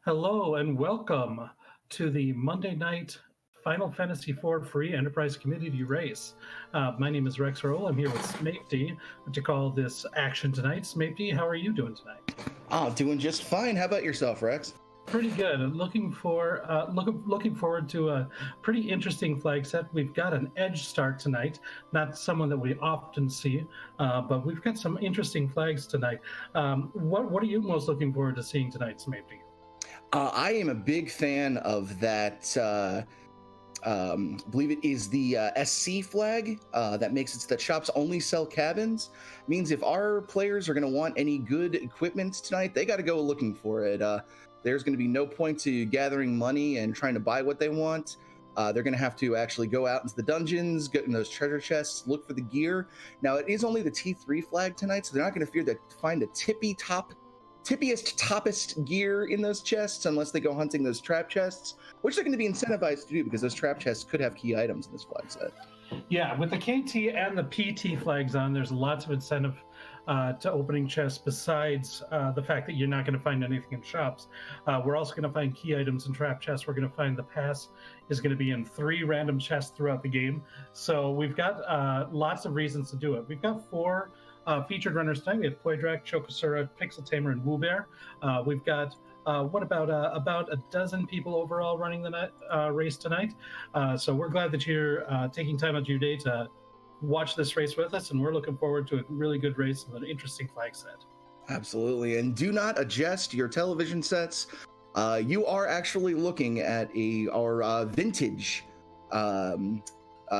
Hello and welcome to the Monday night Final Fantasy IV free enterprise community race. My name is Rex Roll. I'm here with Smapety to call this action tonight. Smapety, how are you doing tonight? Oh, doing just fine. How about yourself, Rex? Pretty good. Looking forward to a pretty interesting flag set. We've got an edge start tonight, not someone that we often see, but we've got some interesting flags tonight. What are you most looking forward to seeing tonight, Smapety? I am a big fan of that. I believe it is the SC flag that makes it so that shops only sell cabins. Means if our players are going to want any good equipment tonight, they got to go looking for it. There's going to be no point to gathering money and trying to buy what they want. They're going to have to actually go out into the dungeons, get in those treasure chests, look for the gear. Now, it is only the T3 flag tonight, so they're not going to fear to find the tippiest, toppest gear in those chests unless they go hunting those trap chests, which they're going to be incentivized to do because those trap chests could have key items in this flag set. Yeah, with the KT and the PT flags on, there's lots of incentive to opening chests besides the fact that you're not going to find anything in shops. We're also going to find key items in trap chests. We're going to find the pass is going to be in 3 random chests throughout the game. So we've got lots of reasons to do it. We've got 4 featured runners tonight. We have Poydrak, Chokosura, Pixel Tamer, and Woobear. We've got about a dozen people overall running the race tonight. So we're glad that you're taking time out of your day to watch this race with us, and we're looking forward to a really good race and an interesting flag set. Absolutely. And do not adjust your television sets. You are actually looking at our vintage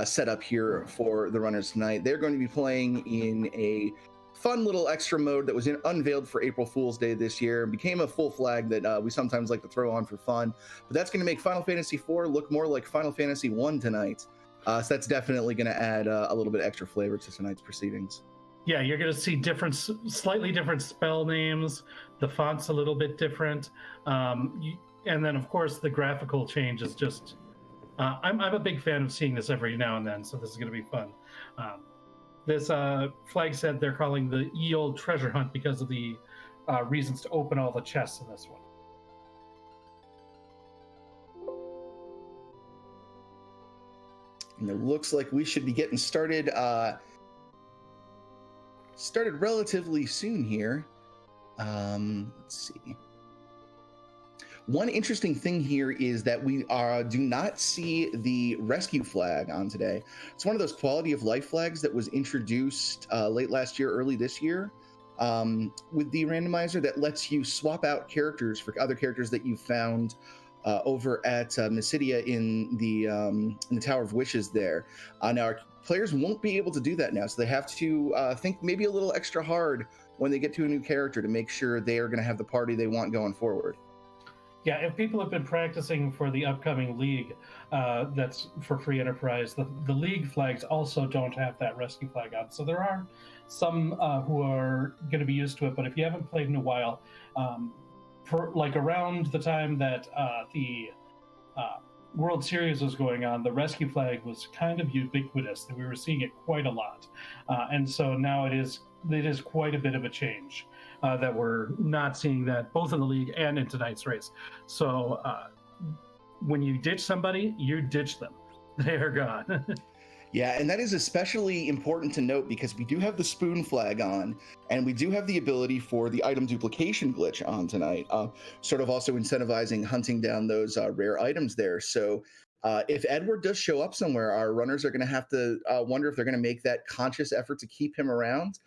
setup here for the runners tonight. They're going to be playing in a fun little extra mode that was unveiled for April Fool's Day this year. It became a full flag that we sometimes like to throw on for fun. But that's going to make Final Fantasy IV look more like Final Fantasy I tonight. So that's definitely going to add a little bit extra flavor to tonight's proceedings. Yeah, you're going to see slightly different spell names. The font's a little bit different. And then, of course, the graphical change is just... I'm a big fan of seeing this every now and then, so this is going to be fun. This flag set they're calling the Ye Olde Treasure Hunt because of the reasons to open all the chests in this one. And it looks like we should be getting started relatively soon here. Let's see. One interesting thing here is that we do not see the rescue flag on today. It's one of those quality of life flags that was introduced late last year, early this year, with the randomizer that lets you swap out characters for other characters that you found over at Mysidia in the Tower of Wishes there. Now, our players won't be able to do that now, so they have to think maybe a little extra hard when they get to a new character to make sure they are going to have the party they want going forward. Yeah, if people have been practicing for the upcoming League that's for free enterprise, the League flags also don't have that rescue flag on. So there are some who are going to be used to it, but if you haven't played in a while, for like around the time that the World Series was going on, the rescue flag was kind of ubiquitous, and we were seeing it quite a lot. And so now it is quite a bit of a change. That we're not seeing that both in the League and in tonight's race. So when you ditch somebody, you ditch them. They're gone. Yeah, and that is especially important to note because we do have the spoon flag on, and we do have the ability for the item duplication glitch on tonight, sort of also incentivizing hunting down those rare items there. So if Edward does show up somewhere, our runners are going to have to wonder if they're going to make that conscious effort to keep him around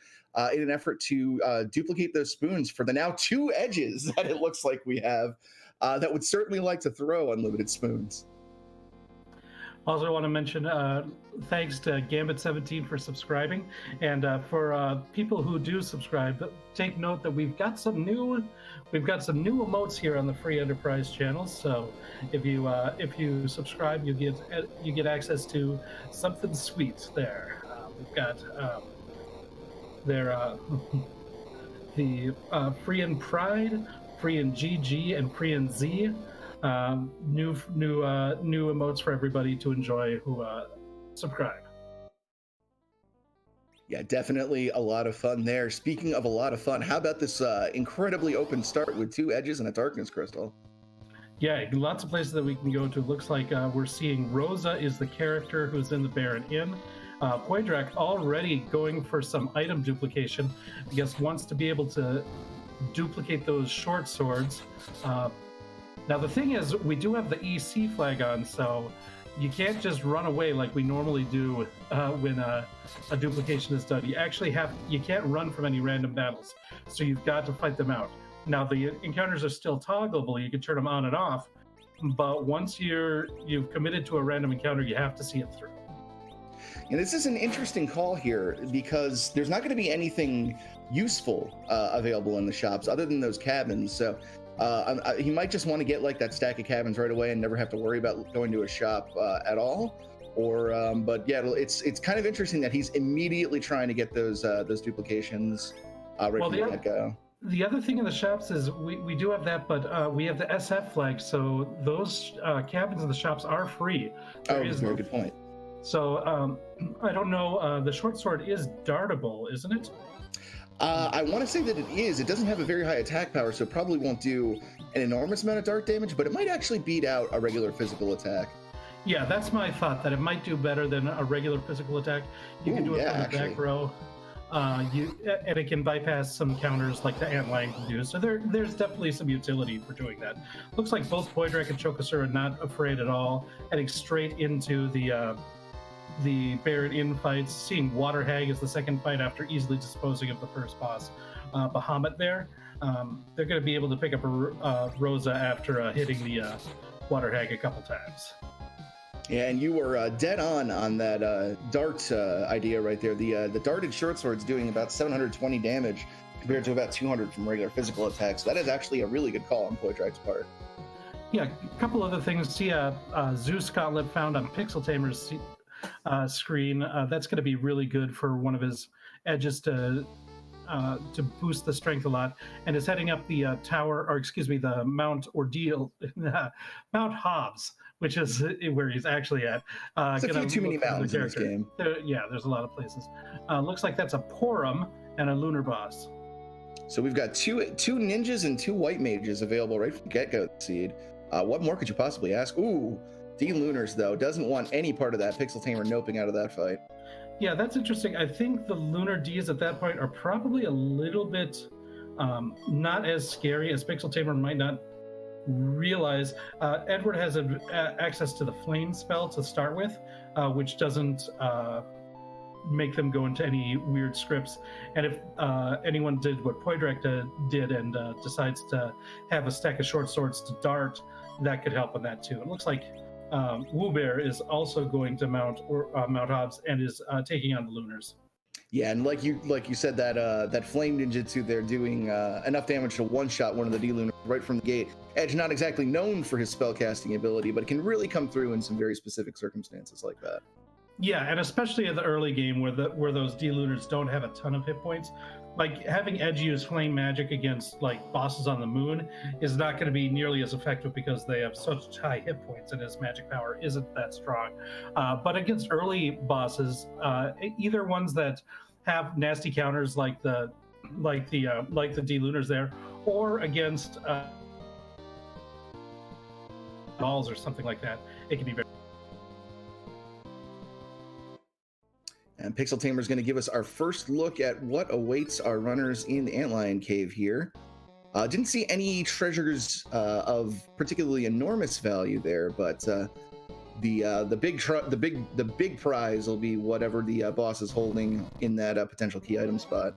in an effort to duplicate those spoons for the now 2 edges that it looks like we have that would certainly like to throw unlimited spoons. Also, I want to mention thanks to Gambit17 for subscribing, and for people who do subscribe, take note that we've got some new emotes here on the free enterprise channel. So if you subscribe, you get access to something sweet there. We've got the Free and Pride, Free and GG, and Free and Z. New emotes for everybody to enjoy who subscribe. Yeah, definitely a lot of fun there. Speaking of a lot of fun, how about this incredibly open start with 2 edges and a darkness crystal? Yeah, lots of places that we can go to. Looks like we're seeing Rosa is the character who's in the Baron Inn. Poydrak already going for some item duplication. I guess wants to be able to duplicate those short swords. Now the thing is, we do have the EC flag on, so you can't just run away like we normally do when a duplication is done. You can't run from any random battles, so you've got to fight them out. Now the encounters are still toggleable; you can turn them on and off, but once you've committed to a random encounter, you have to see it through. And this is an interesting call here because there's not going to be anything useful available in the shops other than those cabins. So he might just want to get like that stack of cabins right away and never have to worry about going to a shop at all. But yeah, it's kind of interesting that he's immediately trying to get those duplications right from the get-go. The other thing in the shops is we do have that, but we have the SF flag, so those cabins in the shops are free. Very good point. So I don't know. The short sword is dartable, isn't it? I want to say that it is. It doesn't have a very high attack power, so it probably won't do an enormous amount of dart damage, but it might actually beat out a regular physical attack. Yeah, that's my thought, that it might do better than a regular physical attack. You can do it from the back row. And it can bypass some counters like the Antlion can do. So there's definitely some utility for doing that. Looks like both Poydrak and Chokasur are not afraid at all, heading straight into the Baron Inn fights. Seeing Water Hag as the second fight after easily disposing of the first boss, Bahamut there. They're going to be able to pick up Rosa after hitting the Water Hag a couple times. Yeah, and you were dead on that dart idea right there. The darted short sword's doing about 720 damage compared to about 200 from regular physical attacks. So that is actually a really good call on Poydrak's part. Yeah, a couple other things. See Zeus Gauntlet found on Pixel Tamer's screen. That's going to be really good for one of his edges to boost the strength a lot, and is heading up the the Mount Ordeal, Mount Hobbs, which is where he's actually at. There's a few too many mountains in this game. There's a lot of places. Looks like that's a Porum and a Lunar Boss. So we've got two ninjas and two white mages available right from the get-go, Seed. What more could you possibly ask? Ooh, D-Lunars, though, doesn't want any part of that Pixel Tamer noping out of that fight. Yeah, that's interesting. I think the Lunar Ds at that point are probably a little bit not as scary as Pixel Tamer might not realize. Edward has access to the Flame spell to start with, which doesn't make them go into any weird scripts. And if anyone did what Poydrak did and decides to have a stack of short swords to dart, that could help on that too. It looks like Woobear is also going to Mount Hobbs and is taking on the Lunars. Yeah, and like you said, that flame ninjutsu there doing enough damage to one-shot one of the D-Lunars right from the gate. Edge not exactly known for his spellcasting ability, but it can really come through in some very specific circumstances like that. Yeah, and especially in the early game where those D-Lunars don't have a ton of hit points. Like, having Edge use flame magic against like bosses on the moon is not going to be nearly as effective because they have such high hit points and his magic power isn't that strong. But against early bosses, either ones that have nasty counters like the D-Lunars there, or against balls or something like that, it can be very. And Pixel Tamer is going to give us our first look at what awaits our runners in the Antlion Cave here. Didn't see any treasures of particularly enormous value there, but the big prize will be whatever the boss is holding in that potential key item spot.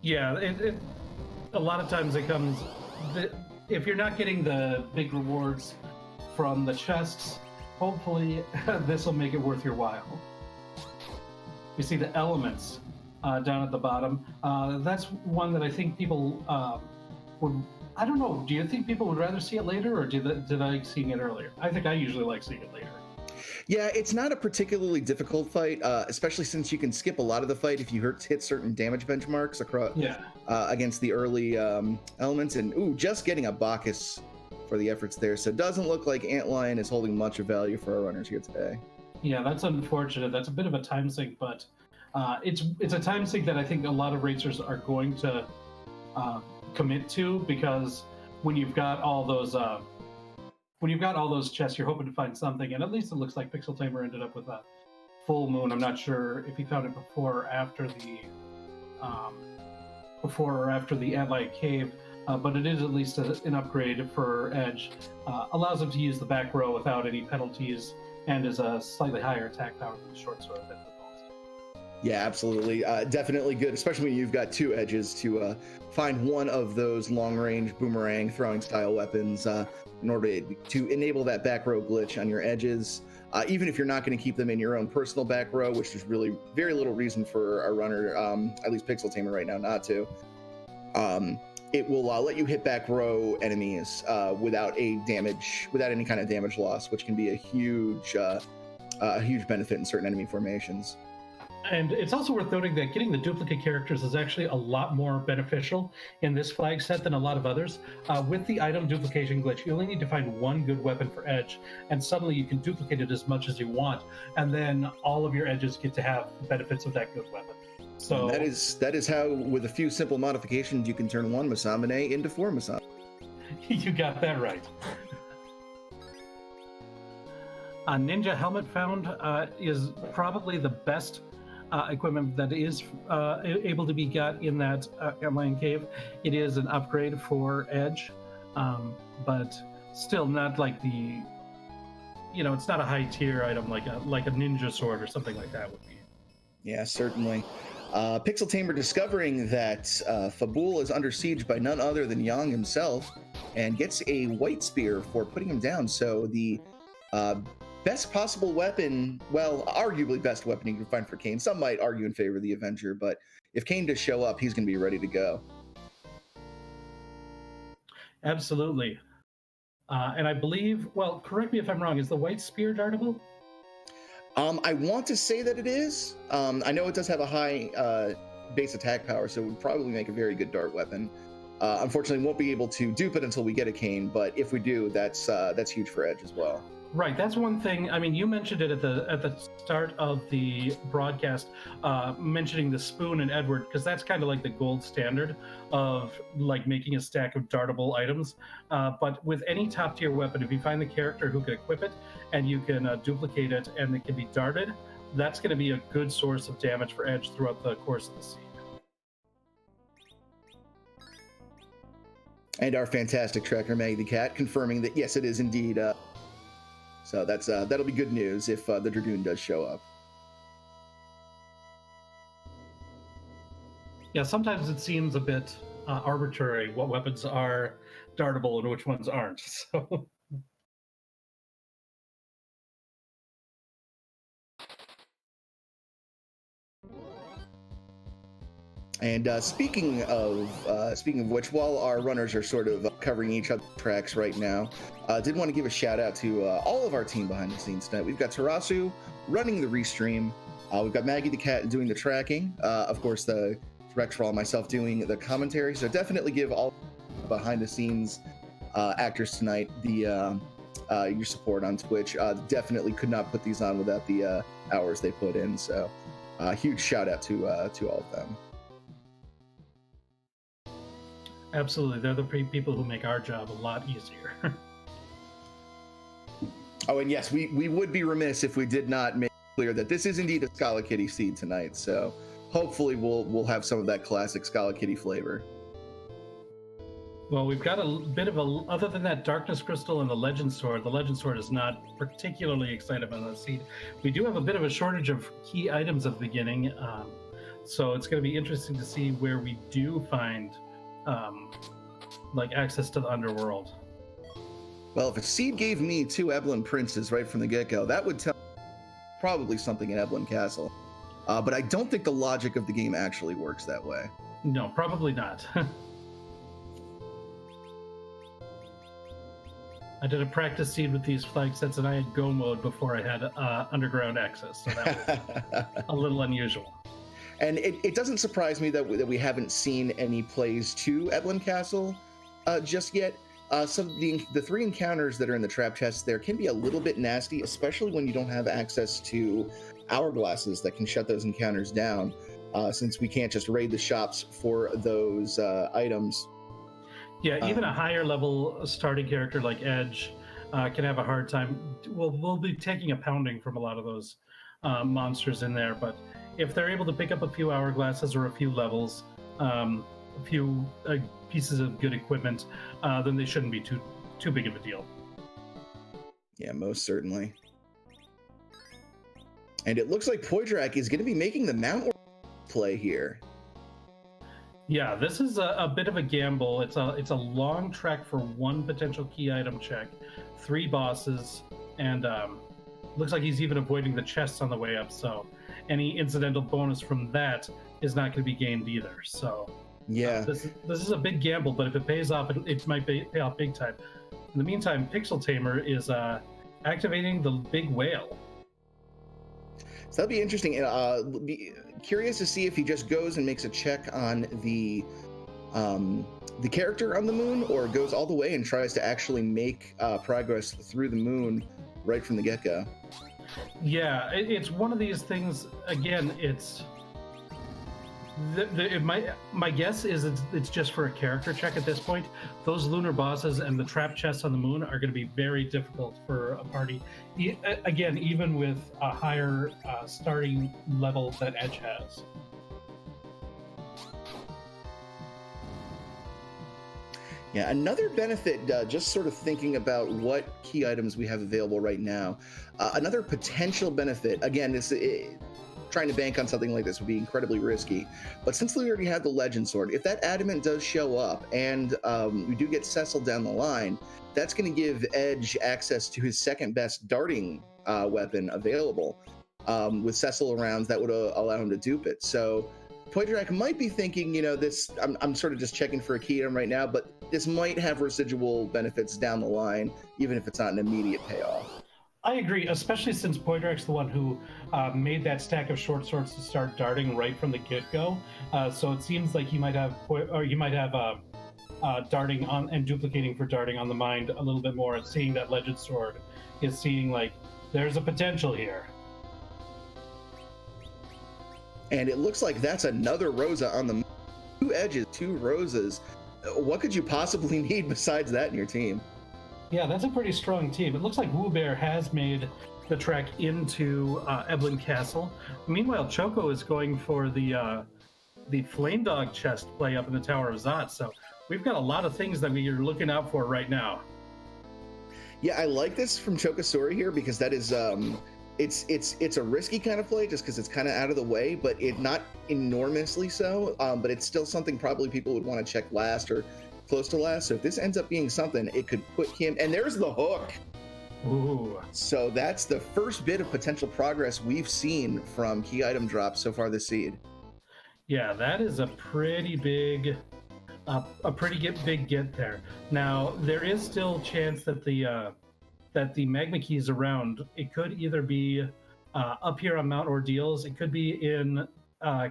Yeah, a lot of times it comes. If you're not getting the big rewards from the chests, hopefully this will make it worth your while. You see the elements down at the bottom. That's one that I think people would. I don't know. Do you think people would rather see it later, or did I like seeing it earlier? I think I usually like seeing it later. Yeah, it's not a particularly difficult fight, especially since you can skip a lot of the fight if you hit certain damage benchmarks across against the early elements. And just getting a Bacchus for the efforts there. So it doesn't look like Antlion is holding much of value for our runners here today. Yeah, that's unfortunate. That's a bit of a time sink, but it's a time sink that I think a lot of racers are going to commit to, because when you've got all those when you've got all those chests, you're hoping to find something, and at least it looks like Pixel Tamer ended up with a full moon. I'm not sure if he found it before or after the Antlion Cave, but it is at least an upgrade for Edge. Allows him to use the back row without any penalties, and is a slightly higher attack power than the short sword that defaults. Yeah, absolutely. Definitely good, especially when you've got two edges to find one of those long-range boomerang throwing style weapons in order to enable that back row glitch on your edges. Even if you're not going to keep them in your own personal back row, which there's really very little reason for a runner, at least Pixel Tamer right now, not to. It will let you hit back row enemies without any kind of damage loss, which can be a huge benefit in certain enemy formations. And it's also worth noting that getting the duplicate characters is actually a lot more beneficial in this flag set than a lot of others. With the item duplication glitch, you only need to find one good weapon for Edge, and suddenly you can duplicate it as much as you want, and then all of your edges get to have the benefits of that good weapon. So and that is how, with a few simple modifications, you can turn one Masamune into four Masamune. You got that right. A ninja helmet found is probably the best equipment that is able to be got in that Antlion Cave. It is an upgrade for Edge, but still not like it's not a high tier item like a ninja sword or something like that would be. Yeah, certainly. Pixel Tamer discovering that Fabul is under siege by none other than Yang himself, and gets a white spear for putting him down. So the best possible weapon, well, arguably best weapon you can find for Kain. Some might argue in favor of the Avenger, but if Kain does show up, he's going to be ready to go. Absolutely. And I believe, well, correct me if I'm wrong, is the white spear dartable? I want to say that it is. I know it does have a high base attack power, so it would probably make a very good dart weapon. Unfortunately, won't be able to dupe it until we get a Kain, but if we do, that's huge for Edge as well. Right, that's one thing. I mean, you mentioned it at the start of the broadcast, mentioning the spoon and Edward, because that's kind of like the gold standard of like making a stack of dartable items. But with any top tier weapon, if you find the character who can equip it and you can duplicate it and it can be darted, that's going to be a good source of damage for Edge throughout the course of the scene. And our fantastic tracker, Maggie the Cat, confirming that yes, it is indeed. So that'll be good news if the Dragoon does show up. Yeah, sometimes it seems a bit arbitrary what weapons are dartable and which ones aren't. So. And speaking of which, while our runners are sort of covering each other's tracks right now, did want to give a shout out to all of our team behind the scenes tonight. We've got Tarasu running the restream. We've got Maggie the Cat doing the tracking. Of course, the Rexfall and myself doing the commentary. So definitely give all behind the scenes actors tonight your support on Twitch. Definitely could not put these on without the hours they put in. So huge shout out to all of them. Absolutely. They're the people who make our job a lot easier. Oh, and yes, we would be remiss if we did not make clear that this is indeed a Scala Kitty seed tonight. So hopefully we'll have some of that classic Scala Kitty flavor. Well, we've got a bit of other than that Darkness Crystal and the Legend Sword is not particularly excited about the seed. We do have a bit of a shortage of key items at the beginning. So it's going to be interesting to see where we do find like access to the underworld. Well, if a seed gave me 2 Eblin princes right from the get-go, that would tell probably something in Eblin Castle. But I don't think the logic of the game actually works that way. No, probably not. I did a practice seed with these flag sets and I had go mode before I had underground access, so that was a little unusual. And it doesn't surprise me that we haven't seen any plays to Eblin Castle just yet. Some of the 3 encounters that are in the trap chest there can be a little bit nasty, especially when you don't have access to hourglasses that can shut those encounters down, since we can't just raid the shops for those items. Yeah, even a higher level starting character like Edge can have a hard time. We'll be taking a pounding from a lot of those monsters in there, but if they're able to pick up a few hourglasses or a few levels, a few pieces of good equipment, then they shouldn't be too big of a deal. Yeah, most certainly. And it looks like Poydrak is going to be making the Mount play here. Yeah, this is a bit of a gamble. It's a long trek for one potential key item check, 3 bosses, and looks like he's even avoiding the chests on the way up. So any incidental bonus from that is not going to be gained either. So yeah, this is a big gamble, but if it pays off, it might pay off big time. In the meantime, Pixel Tamer is activating the big whale. So that'd be interesting. Be curious to see if he just goes and makes a check on the character on the moon, or goes all the way and tries to actually make progress through the moon right from the get-go. Yeah, it's one of these things. Again, it's my guess is it's just for a character check at this point. Those lunar bosses and the trap chests on the moon are going to be very difficult for a party. Again, even with a higher starting level that Edge has. Yeah, another benefit, just sort of thinking about what key items we have available right now. Another potential benefit, again, trying to bank on something like this would be incredibly risky. But since we already have the Legend Sword, if that Adamant does show up and we do get Cecil down the line, that's going to give Edge access to his second best darting weapon available. With Cecil around, that would allow him to dupe it. So Poydrak might be thinking, this, I'm sort of just checking for a key item right now, but this might have residual benefits down the line, even if it's not an immediate payoff. I agree, especially since Poydrak's the one who made that stack of short swords to start darting right from the get-go. So it seems like he might have darting on and duplicating for darting on the mind a little bit more, and seeing that Legend Sword is seeing like there's a potential here. And it looks like that's another Rosa on the 2 edges, 2 Rosas. What could you possibly need besides that in your team? Yeah, that's a pretty strong team. It looks like Woobear has made the trek into Eblan Castle. Meanwhile, Choco is going for the Flame Dog chest play up in the Tower of Zot. So we've got a lot of things that we are looking out for right now. Yeah, I like this from Chokasori here because that is it's a risky kind of play just because it's kind of out of the way, but it not enormously so. But it's still something probably people would want to check last or close to last. So if this ends up being something, it could put him, and there's the hook. Ooh. So that's the first bit of potential progress we've seen from key item drops so far this seed. Yeah, that is a pretty big big get there. Now there is still a chance that the magma key is around. It could either be up here on Mount Ordeals, it could be in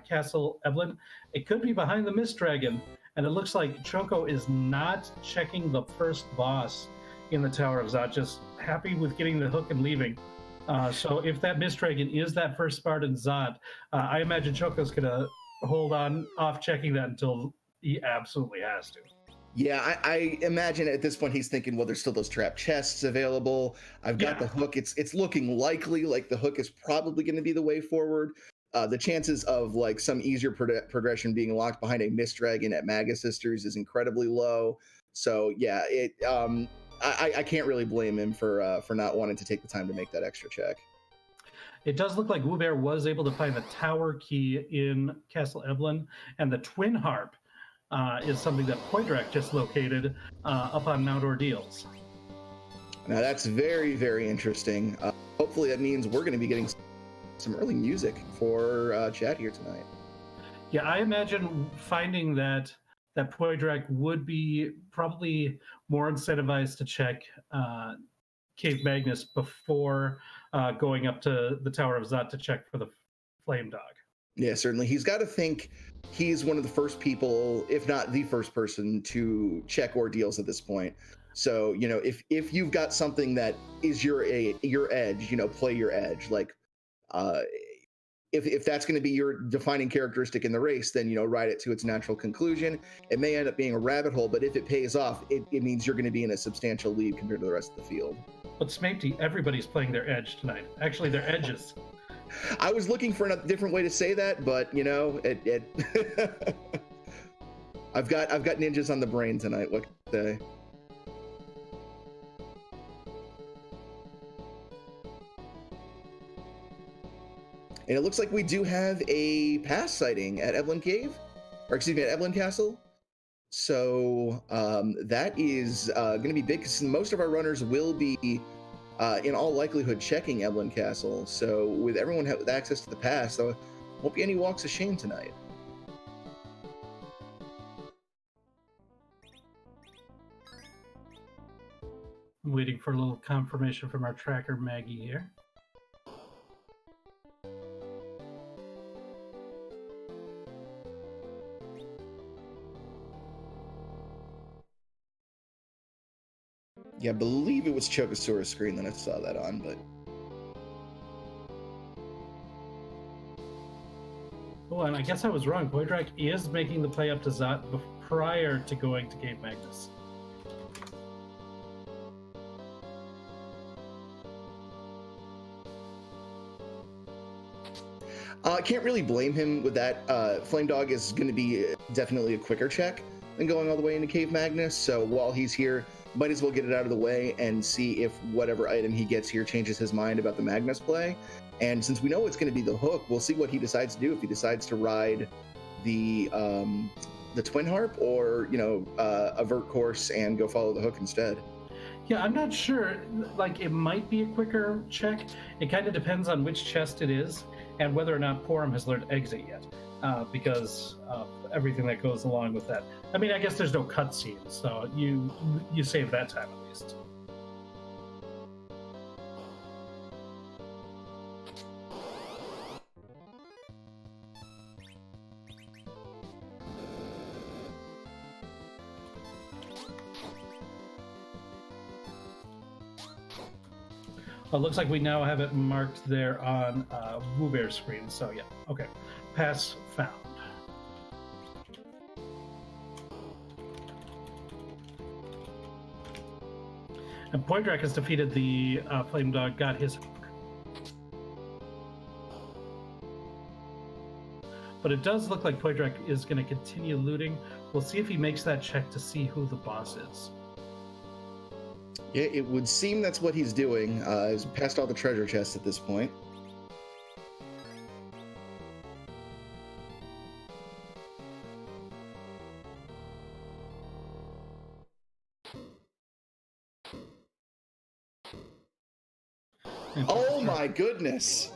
Castle Eblan, it could be behind the Mist Dragon. And it looks like Choco is not checking the first boss in the Tower of Zot, just happy with getting the hook and leaving. So if that Mist Dragon is that first Spartan Zot, I imagine Choco's going to hold on off checking that until he absolutely has to. Yeah, I imagine at this point he's thinking, well, there's still those trap chests available. I've got the hook. It's looking likely like the hook is probably going to be the way forward. The chances of like some easier progression being locked behind a Mist Dragon at Maga Sisters is incredibly low. So yeah, I can't really blame him for not wanting to take the time to make that extra check. It does look like Woobear was able to find the tower key in Castle Eblan, and the Twin Harp is something that Poydrak just located up on Mount Ordeals. Now that's very, very interesting. Hopefully that means we're going to be getting some early music for chat here tonight. Yeah, I imagine finding that Poydrak would be probably more incentivized to check Cave Magnus before going up to the Tower of Zot to check for the Flame Dog. Yeah, certainly. He's got to think he's one of the first people, if not the first person, to check Ordeals at this point. So, if you've got something that is your edge, play your edge. Like, if that's going to be your defining characteristic in the race, then, ride it to its natural conclusion. It may end up being a rabbit hole, but if it pays off, it means you're going to be in a substantial lead compared to the rest of the field. But Smarty, everybody's playing their edge tonight. Actually, their edges. I was looking for a different way to say that, but you know, it I've got ninjas on the brain tonight. What can I say? And it looks like we do have a pass sighting at Evelyn Cave, or excuse me, at Evelyn Castle. So that is going to be big because most of our runners will be, in all likelihood, checking Evelyn Castle. So with everyone with access to the pass, there won't be any walks of shame tonight. I'm waiting for a little confirmation from our tracker Maggie here. Yeah, I believe it was Chokosaurus screen that I saw that on, but... Oh, and I guess I was wrong. Poydrak is making the play up to Zot prior to going to Cave Magnus. I can't really blame him with that. Flame Dog is going to be definitely a quicker check than going all the way into Cave Magnus, so while he's here, might as well get it out of the way and see if whatever item he gets here changes his mind about the Magnus play. And since we know it's going to be the hook, we'll see what he decides to do. If he decides to ride the Twin Harp, or avert course and go follow the hook instead. Yeah, I'm not sure. Like, it might be a quicker check. It kind of depends on which chest it is and whether or not Porum has learned Exit yet, because of everything that goes along with that. I mean, I guess there's no cutscene, so you save that time at least. It looks like we now have it marked there on WooBear's screen, so yeah, okay. Pass found. And Poydrak has defeated the Flame Dog, got his hook. But it does look like Poydrak is going to continue looting. We'll see if he makes that check to see who the boss is. Yeah, it would seem that's what he's doing. He's passed all the treasure chests at this point. Oh my goodness!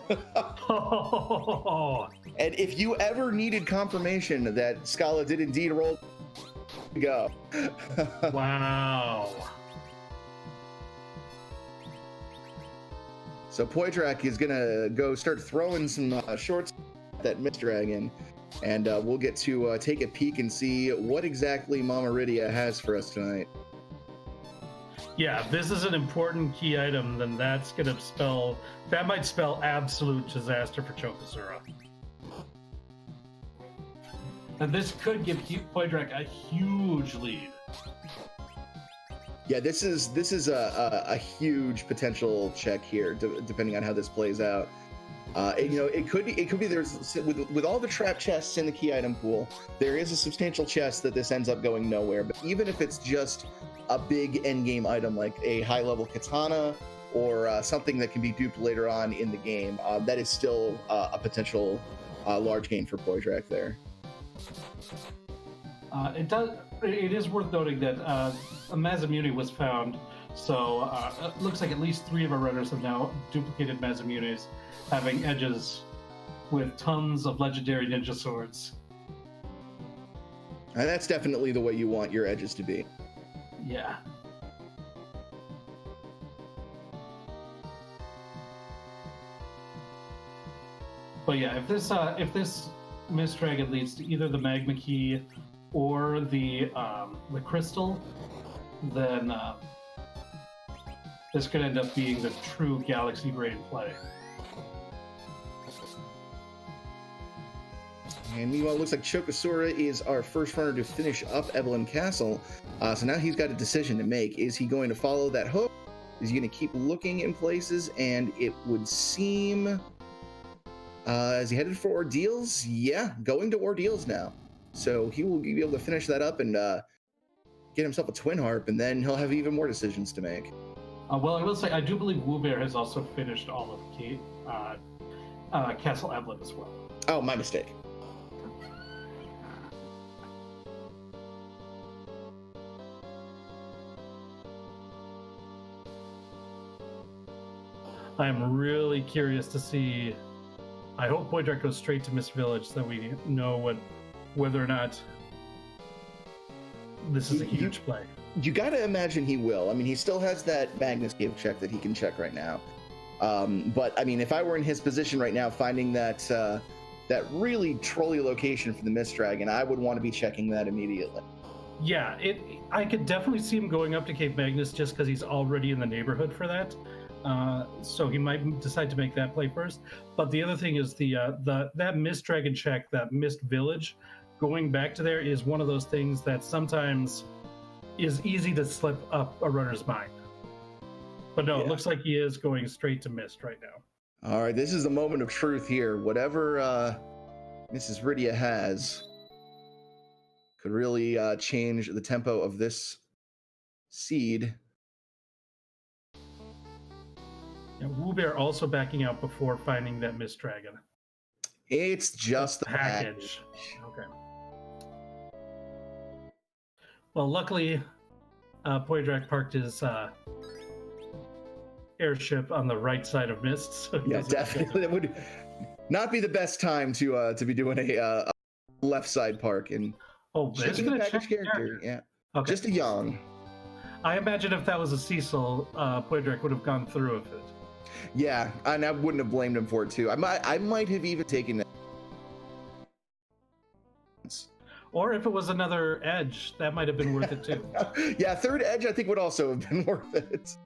And if you ever needed confirmation that Scala did indeed roll, go. Wow. So Poydrak is gonna go start throwing some shorts at that Mist Dragon, and we'll get to take a peek and see what exactly Mama Rydia has for us tonight. Yeah, if this is an important key item, then that might spell absolute disaster for Chokosura. And this could give Poydrak a huge lead. Yeah, this is a huge potential check here, depending on how this plays out. It could be there's with all the trap chests in the key item pool, there is a substantial chest that this ends up going nowhere. But even if it's just a big endgame item like a high level katana or something that can be duped later on in the game, that is still a potential large gain for Poydrak there. It is worth noting that a Masamune was found, so it looks like at least 3 of our runners have now duplicated Masamunes, having edges with tons of legendary ninja swords. And that's definitely the way you want your edges to be. Yeah. But yeah, if this Mist Dragon leads to either the Magma Key or the crystal, then this could end up being the true Galaxy Brain play. And meanwhile, it looks like Chokosura is our first runner to finish up Evelyn Castle. So now he's got a decision to make. Is he going to follow that hook, Is he going to keep looking in places? And it would seem, is he headed for Ordeals? Yeah, going to Ordeals now. So he will be able to finish that up and get himself a Twin Harp, and then he'll have even more decisions to make. Well, I will say, I do believe Woobear has also finished all of Castle Evelyn as well. Oh, my mistake. I'm really curious to see. I hope Poydrak goes straight to Mist Village so that we know whether or not this is a huge play. You got to imagine he will. I mean, he still has that Magnus Cave check that he can check right now. But I mean, if I were in his position right now, finding that that really trolly location for the Mist Dragon, I would want to be checking that immediately. Yeah, I could definitely see him going up to Cape Magnus just because he's already in the neighborhood for that. So he might decide to make that play first. But the other thing is that Mist Dragon check, that Mist Village, going back to there is one of those things that sometimes is easy to slip up a runner's mind. But no, It looks like he is going straight to Mist right now. All right, this is the moment of truth here. Whatever Mrs. Rydia has could really change the tempo of this seed. And Woobear also backing out before finding that Mist Dragon. It's just the package. Okay. Well, luckily, Poydrak parked his airship on the right side of Mist. So yeah, definitely. It would not be the best time to be doing a left side park and there's gonna package character. Yeah, okay. Just a yawn. I imagine if that was a Cecil, Poydrak would have gone through with it. Yeah, and I wouldn't have blamed him for it too. I might have even taken it. Or if it was another edge, that might have been worth it too. Yeah, third edge I think would also have been worth it.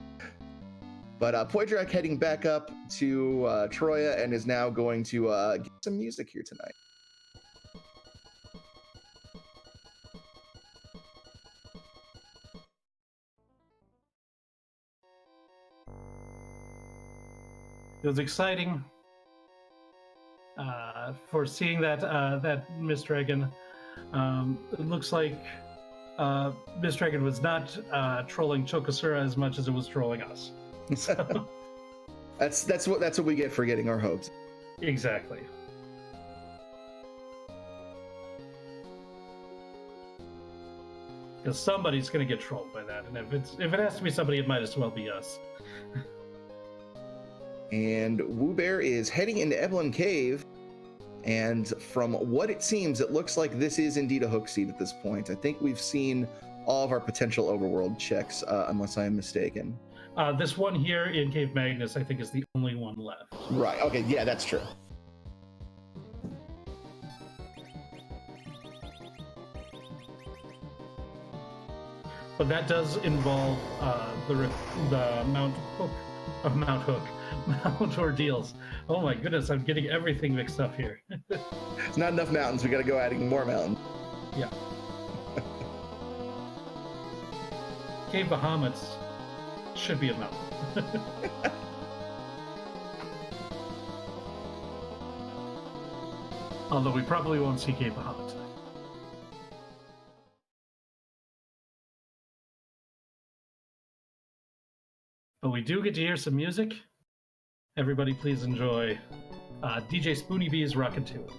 But Poydrak heading back up to Troya and is now going to get some music here tonight. It was exciting for seeing that Mist Dragon. It looks like Mist Dragon was not trolling Chokosura as much as it was trolling us. So. That's what we get for getting our hopes. Exactly. Because somebody's going to get trolled by that, and if it has to be somebody, it might as well be us. And Woobear is heading into Evelyn Cave, and from what it seems, it looks like this is indeed a hook seed at this point. I think we've seen all of our potential overworld checks, unless I am mistaken. This one here in Cave Magnus, I think, is the only one left. Right, okay, yeah, that's true. But that does involve the Mount Ordeals. Oh my goodness, I'm getting everything mixed up here. It's not enough mountains. We got to go adding more mountains. Yeah. Cave Bahamut's should be a mountain. Although we probably won't see Cave Bahamut tonight. But we do get to hear some music. Everybody please enjoy DJ Spoony B's Rockin' Tunes.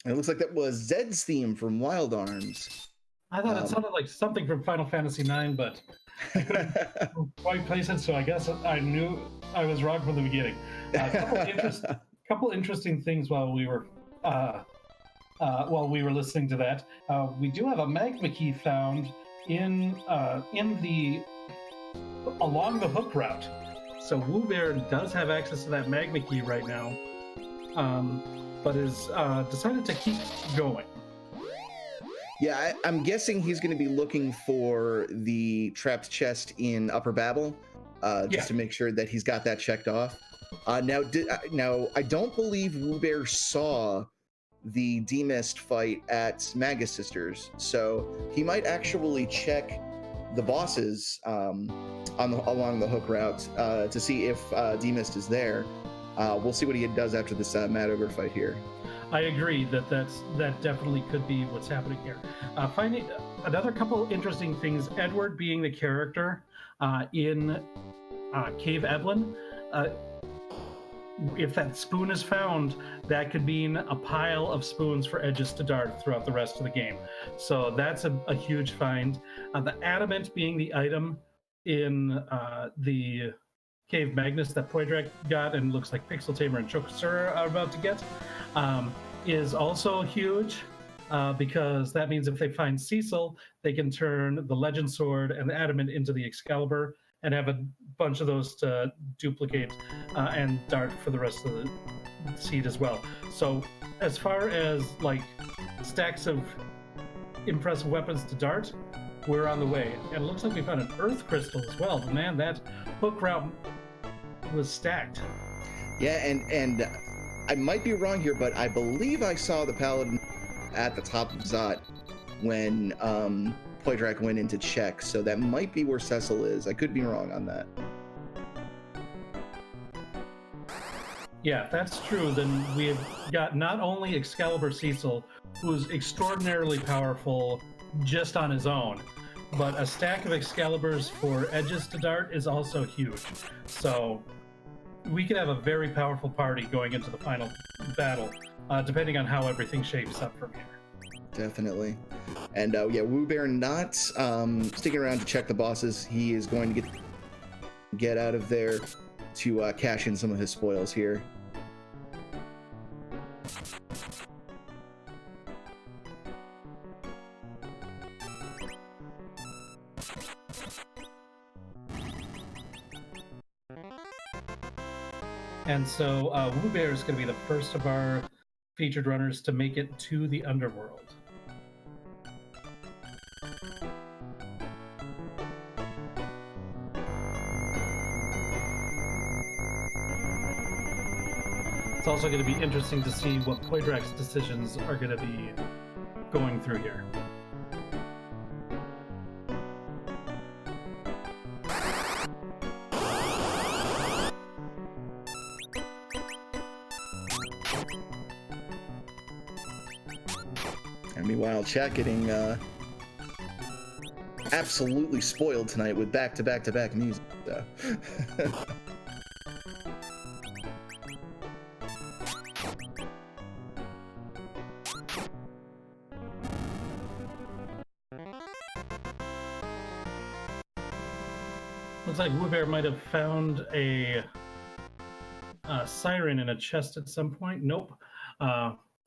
And it looks like that was Zed's theme from Wild Arms. I thought it sounded like something from Final Fantasy IX, but I couldn't quite place it, so I guess I knew I was wrong from the beginning. Couple interesting things while we were listening to that. We do have a magma key found in the along the hook route. So Woobear does have access to that magma key right now, but is decided to keep going. Yeah, I'm guessing he's going to be looking for the trapped chest in Upper Babel, just to make sure that he's got that checked off. Now, I don't believe Woobear saw the Demist fight at Magus Sisters, so he might actually check the bosses along the hook route to see if Demist is there. We'll see what he does after this Mad Ogre fight here. I agree that definitely could be what's happening here. Finding another couple interesting things, Edward being the character in Cave Evelyn. If that spoon is found, that could mean a pile of spoons for Edges to dart throughout the rest of the game. So that's a huge find. The adamant being the item in the Cave Magnus that Poydrak got and looks like Pixel Tamer and Chokosura are about to get, is also huge because that means if they find Cecil, they can turn the Legend Sword and the Adamant into the Excalibur and have a bunch of those to duplicate and dart for the rest of the seed as well. So as far as like stacks of impressive weapons to dart, we're on the way. And it looks like we found an Earth Crystal as well. But man, that hook route was stacked. Yeah, and I might be wrong here, but I believe I saw the Paladin at the top of Zot when Poydrak went into check, so that might be where Cecil is. I could be wrong on that. Yeah, if that's true, then we've got not only Excalibur Cecil, who's extraordinarily powerful just on his own, but a stack of Excaliburs for Edges to dart is also huge. So we could have a very powerful party going into the final battle, depending on how everything shapes up from here. Definitely. And yeah, Woobear not sticking around to check the bosses. He is going to get out of there to cash in some of his spoils here. And so Woobear is going to be the first of our featured runners to make it to the underworld. It's also going to be interesting to see what Poydrak's decisions are going to be going through here. And meanwhile, Chat getting absolutely spoiled tonight with back-to-back-to-back music. So. Looks like Woobear might have found a siren in a chest at some point. Nope.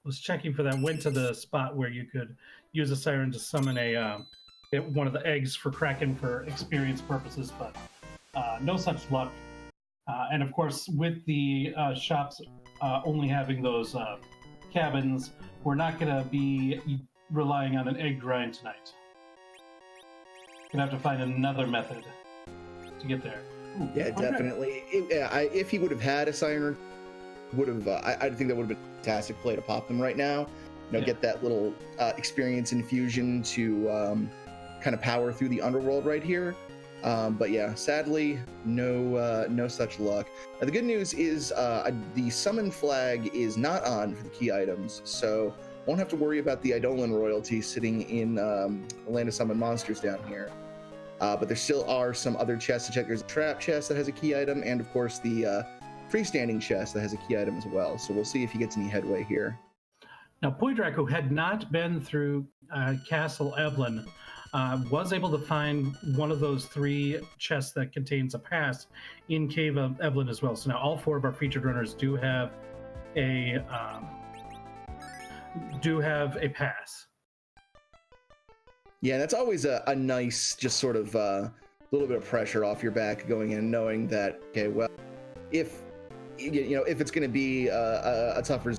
Was checking for that. Went to the spot where you could use a siren to summon one of the eggs for Kraken for experience purposes, but no such luck. And of course, with the shops only having those cabins, we're not going to be relying on an egg grind tonight. Gonna have to find another method to get there. Ooh, yeah, definitely. If he would have had a siren, I think that would have been a fantastic play to pop them right now. Get that little experience infusion to kind of power through the underworld right here. But yeah, sadly, no such luck. The good news is the summon flag is not on for the key items, so won't have to worry about the Eidolon royalty sitting in the Land of Summon Monsters down here. But there still are some other chests to check. There's a trap chest that has a key item, and of course the freestanding chest that has a key item as well. So we'll see if he gets any headway here. Now, Poydrak, who had not been through Castle Evelyn, was able to find one of those 3 chests that contains a pass in Cave of Evelyn as well. So now all 4 of our featured runners do have a pass. Yeah, that's always a nice, just sort of little bit of pressure off your back going in, knowing that, okay, well, if it's going to be a tougher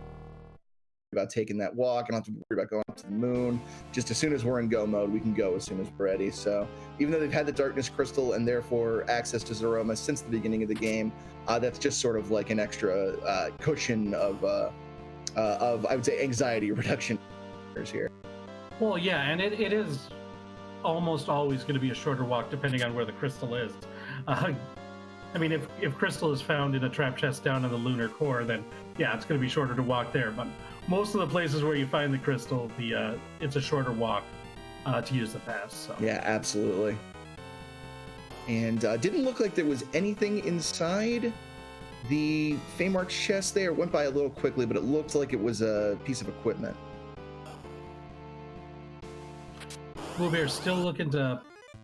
about taking that walk, and I don't have to worry about going up to the moon. Just as soon as we're in go mode, we can go as soon as we're ready. So even though they've had the darkness crystal and therefore access to Zeroma since the beginning of the game, that's just sort of like an extra cushion of I would say anxiety reduction here. Well, yeah, and it is almost always going to be a shorter walk depending on where the crystal is. I mean, if crystal is found in a trap chest down in the lunar core, then yeah, it's going to be shorter to walk there. But most of the places where you find the crystal, it's a shorter walk to use the pass. So. Yeah, absolutely. And didn't look like there was anything inside the Feymarch chest there. It went by a little quickly, but it looked like it was a piece of equipment. Bluebear's still looking to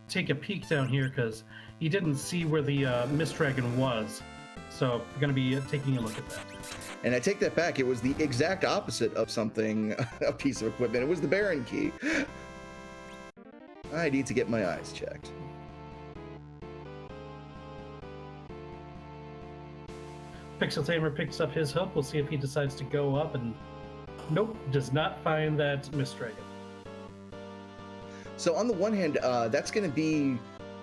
take a peek down here because he didn't see where the Mist Dragon was. So we're going to be taking a look at that. And I take that back. It was the exact opposite of something, a piece of equipment. It was the Baron key. I need to get my eyes checked. Pixel Tamer picks up his hook. We'll see if he decides to go up, and nope, does not find that Mist Dragon. So on the one hand, that's going to be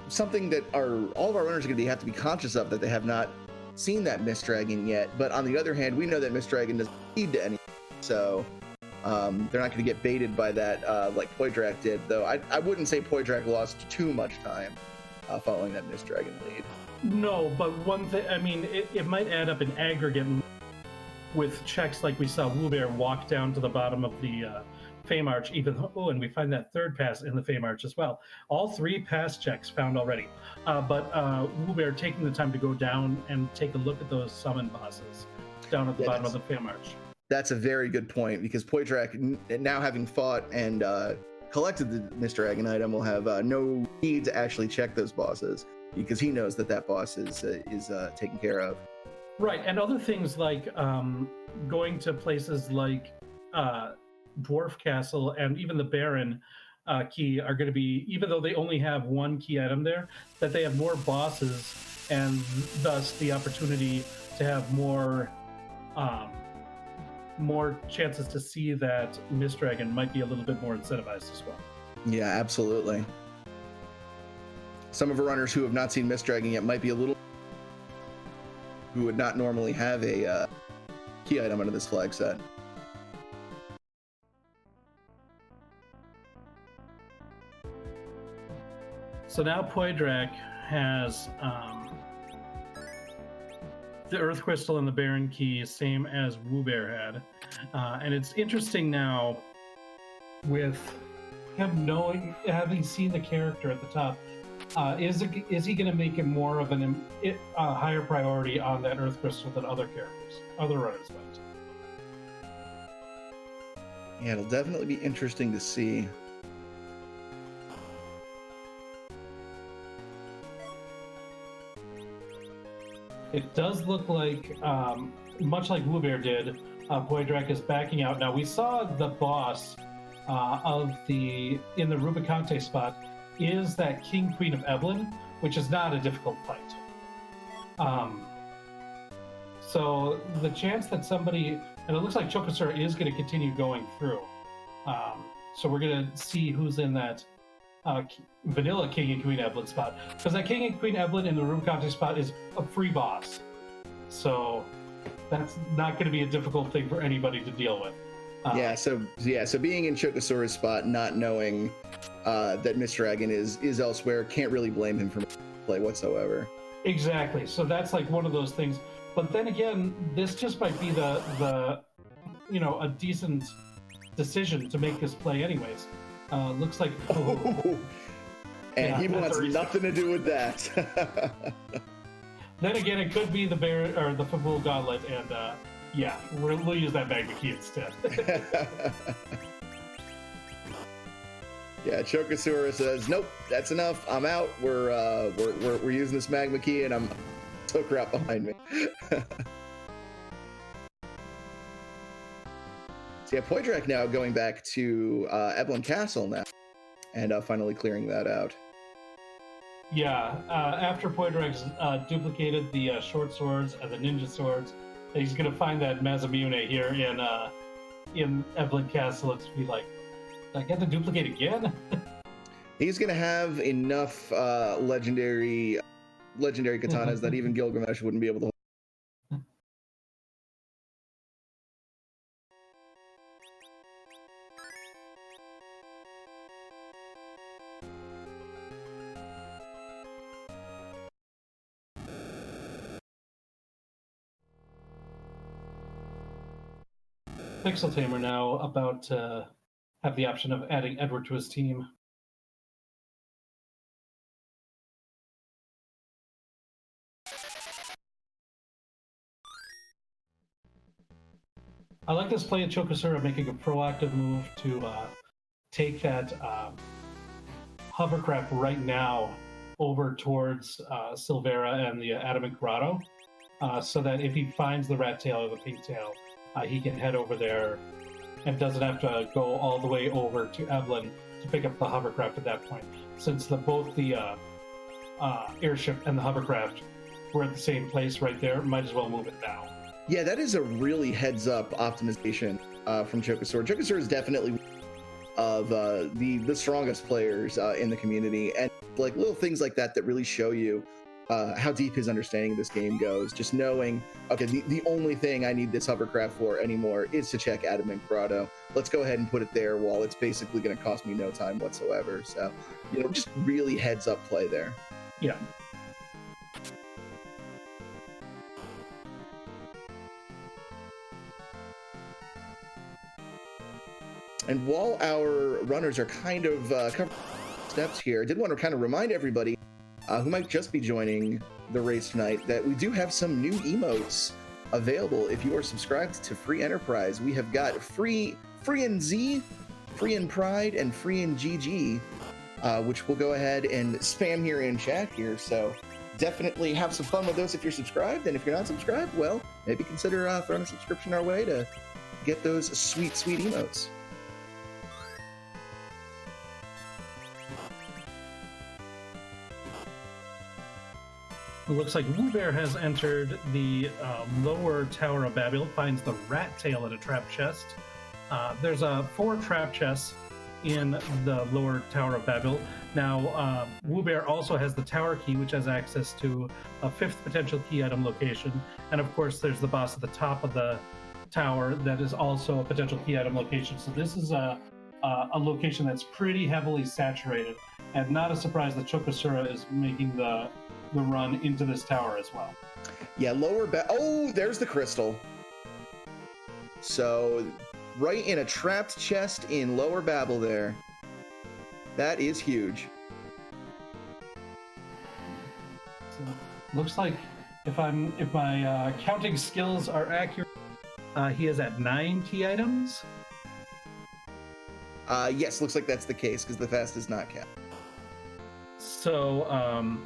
something that all of our runners are going to have to be conscious of, that they have not seen that Mist Dragon yet. But on the other hand, we know that Mist Dragon doesn't lead to anything, so they're not going to get baited by that like Poydrak did. Though I wouldn't say Poydrak lost too much time following that Mist Dragon lead. No, but one thing, I mean, it might add up in aggregate with checks like we saw Woobear walk down to the bottom of the Feymarch, and we find that third pass in the Feymarch as well. All 3 pass checks found already. But Woobear taking the time to go down and take a look at those summon bosses down at the bottom of the Feymarch. That's a very good point, because Poydrak, now having fought and collected the Mist Dragon item, will have no need to actually check those bosses, because he knows that boss is taken care of. Right, and other things like going to places like Dwarf Castle and even the Baron key are going to be, even though they only have 1 key item there, that they have more bosses, and thus the opportunity to have more chances to see that Mist Dragon might be a little bit more incentivized as well. Yeah, absolutely. Some of our runners who have not seen Mist Dragon yet might be a little, who would not normally have a key item under this flag set. So now Poydrak has the Earth Crystal and the Baron Key, same as Woobear had. And it's interesting now with him having seen the character at the top, is he going to make it more of a higher priority on that Earth Crystal than other runners might? Yeah, it'll definitely be interesting to see. It does look like, much like Woobear did, Poydrak is backing out. Now, we saw the boss in the Rubicante spot is that King Queen of Evelyn, which is not a difficult fight. So the chance that somebody, and it looks like Chokosura is going to continue going through. So we're going to see who's in that vanilla King and Queen Evelyn spot, because that King and Queen Evelyn in the Rubicante spot is a free boss, so that's not going to be a difficult thing for anybody to deal with. So being in Chokosura's spot, not knowing that Mist Dragon is elsewhere, can't really blame him for play whatsoever. Exactly. So that's like one of those things. But then again, this just might be the a decent decision to make this play anyways. Looks like... He wants nothing to do with that. Then again, it could be the Bear or the Fabul Gauntlet, and Yeah, we'll use that magma key instead. Yeah, Chokosura says, "Nope, that's enough. I'm out. We're using this magma key, and I'm took her out behind me." So yeah, Poydrak now going back to Evelyn Castle now, and finally clearing that out. Yeah, after Poydrak's duplicated the short swords and the ninja swords, he's gonna find that Masamune here in Evelyn Castle. It's be like, I get to duplicate again. He's gonna have enough legendary katanas that even Gilgamesh wouldn't be able to hold. Pixel Tamer now about to have the option of adding Edward to his team. I like this play at Chokosura making a proactive move to take that hovercraft right now over towards Silvera and the Adamant Grotto, so that if he finds the rat tail or the pink tail, he can head over there and doesn't have to go all the way over to Evelyn to pick up the hovercraft at that point, since both the airship and the hovercraft were at the same place right there. Might as well move it now. Yeah, that is a really heads-up optimization from Chokosura. Chokosura is definitely of the strongest players in the community, and like little things like that that really show you how deep his understanding of this game goes. Just knowing, okay, the only thing I need this hovercraft for anymore is to check Adamant Grotto. Let's go ahead and put it there while it's basically going to cost me no time whatsoever. So, just really heads-up play there. Yeah. And while our runners are kind of covering steps here, I did want to kind of remind everybody who might just be joining the race tonight that we do have some new emotes available if you are subscribed to Free Enterprise. We have got free in Z, free in Pride, and free in GG, which we'll go ahead and spam here in chat here. So definitely have some fun with those if you're subscribed, and if you're not subscribed, well, maybe consider throwing a subscription our way to get those sweet emotes. It looks like Woobear has entered the lower Tower of Babel, finds the rat tail in a trap chest. There's 4 trap chests in the lower Tower of Babel. Now, Woobear also has the tower key, which has access to a 5th potential key item location. And of course, there's the boss at the top of the tower that is also a potential key item location. So this is a location that's pretty heavily saturated, and not a surprise that Chokosura is making the run into this tower as well. Yeah, oh, there's the crystal. So right in a trapped chest in lower Babel there. That is huge. So, looks like if my counting skills are accurate, he is at 9 key items. Yes, looks like that's the case because the fast is not capped. So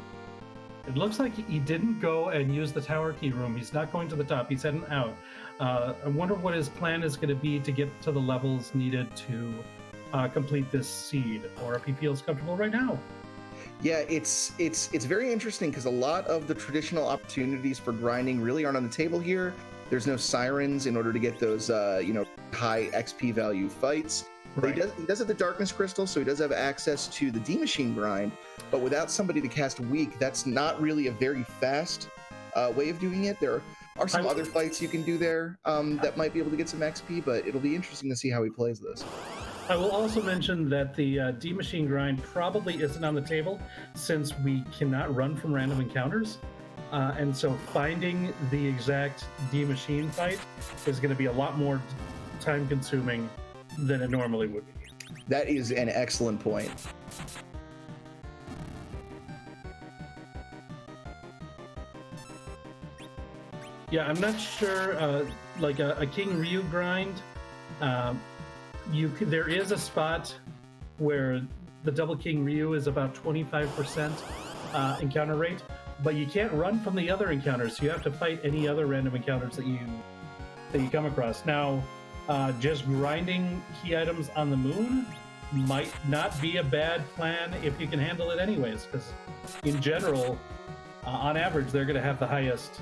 it looks like he didn't go and use the tower key room. He's not going to the top. He's heading out. I wonder what his plan is going to be to get to the levels needed to complete this seed, or if he feels comfortable right now. Yeah, it's very interesting because a lot of the traditional opportunities for grinding really aren't on the table here. There's no sirens in order to get those high XP value fights. Right. He does have the Darkness Crystal, so he does have access to the D Machine grind, but without somebody to cast Weak, that's not really a very fast way of doing it. There are some other fights you can do there that might be able to get some XP, but it'll be interesting to see how he plays this. I will also mention that the D Machine grind probably isn't on the table since we cannot run from random encounters. And so finding the exact D Machine fight is going to be a lot more time consuming than it normally would be. That is an excellent point. Yeah, I'm not sure. Like a King Ryu grind, um, there is a spot where the double King Ryu is about 25% encounter rate, but you can't run from the other encounters. So you have to fight any other random encounters that you come across. Now, just grinding key items on the moon might not be a bad plan if you can handle it anyways, because in general, on average, they're going to have the highest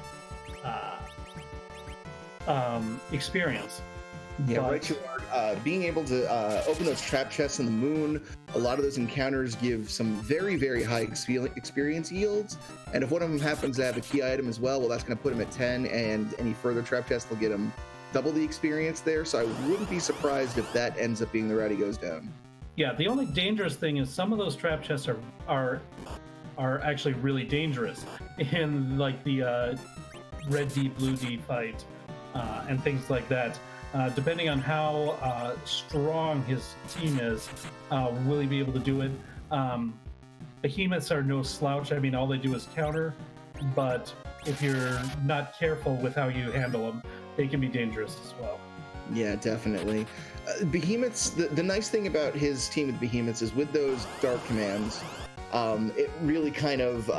experience. Yeah, But- right. You are being able to open those trap chests in the moon. A lot of those encounters give some very, very high experience yields. And if one of them happens to have a key item as well, that's going to put him at 10. And any further trap chests will get him double the experience there. So I wouldn't be surprised if that ends up being the route he goes down. Yeah, the only dangerous thing is some of those trap chests are actually really dangerous in like the red D blue D fight and things like that. Depending on how strong his team is, will he be able to do it? Behemoths are no slouch. I mean, all they do is counter, but if you're not careful with how you handle them, they can be dangerous as well. Yeah, definitely. Behemoths, the nice thing about his team with Behemoths is with those dark commands, it really kind of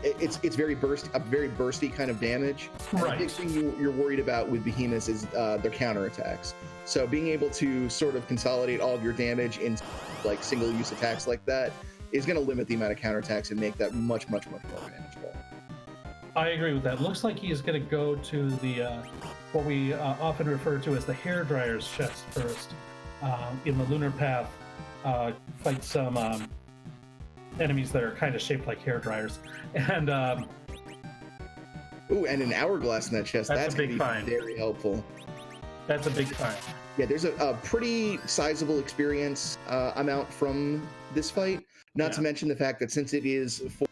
it's very bursty kind of damage. Right. The big thing you're worried about with Behemoths is their counterattacks. So being able to sort of consolidate all of your damage into like single-use attacks like that is going to limit the amount of counterattacks and make that much, much, much more manageable. I agree with that. Looks like he's going to go to the what we often refer to as the hairdryer's chest first. In the lunar path, fight some enemies that are kind of shaped like hairdryers, and ooh, and an hourglass in that chest. That's a going big to be find. very helpful. That's a big find. Yeah, there's a pretty sizable experience amount from this fight. Not to mention the fact that since it is for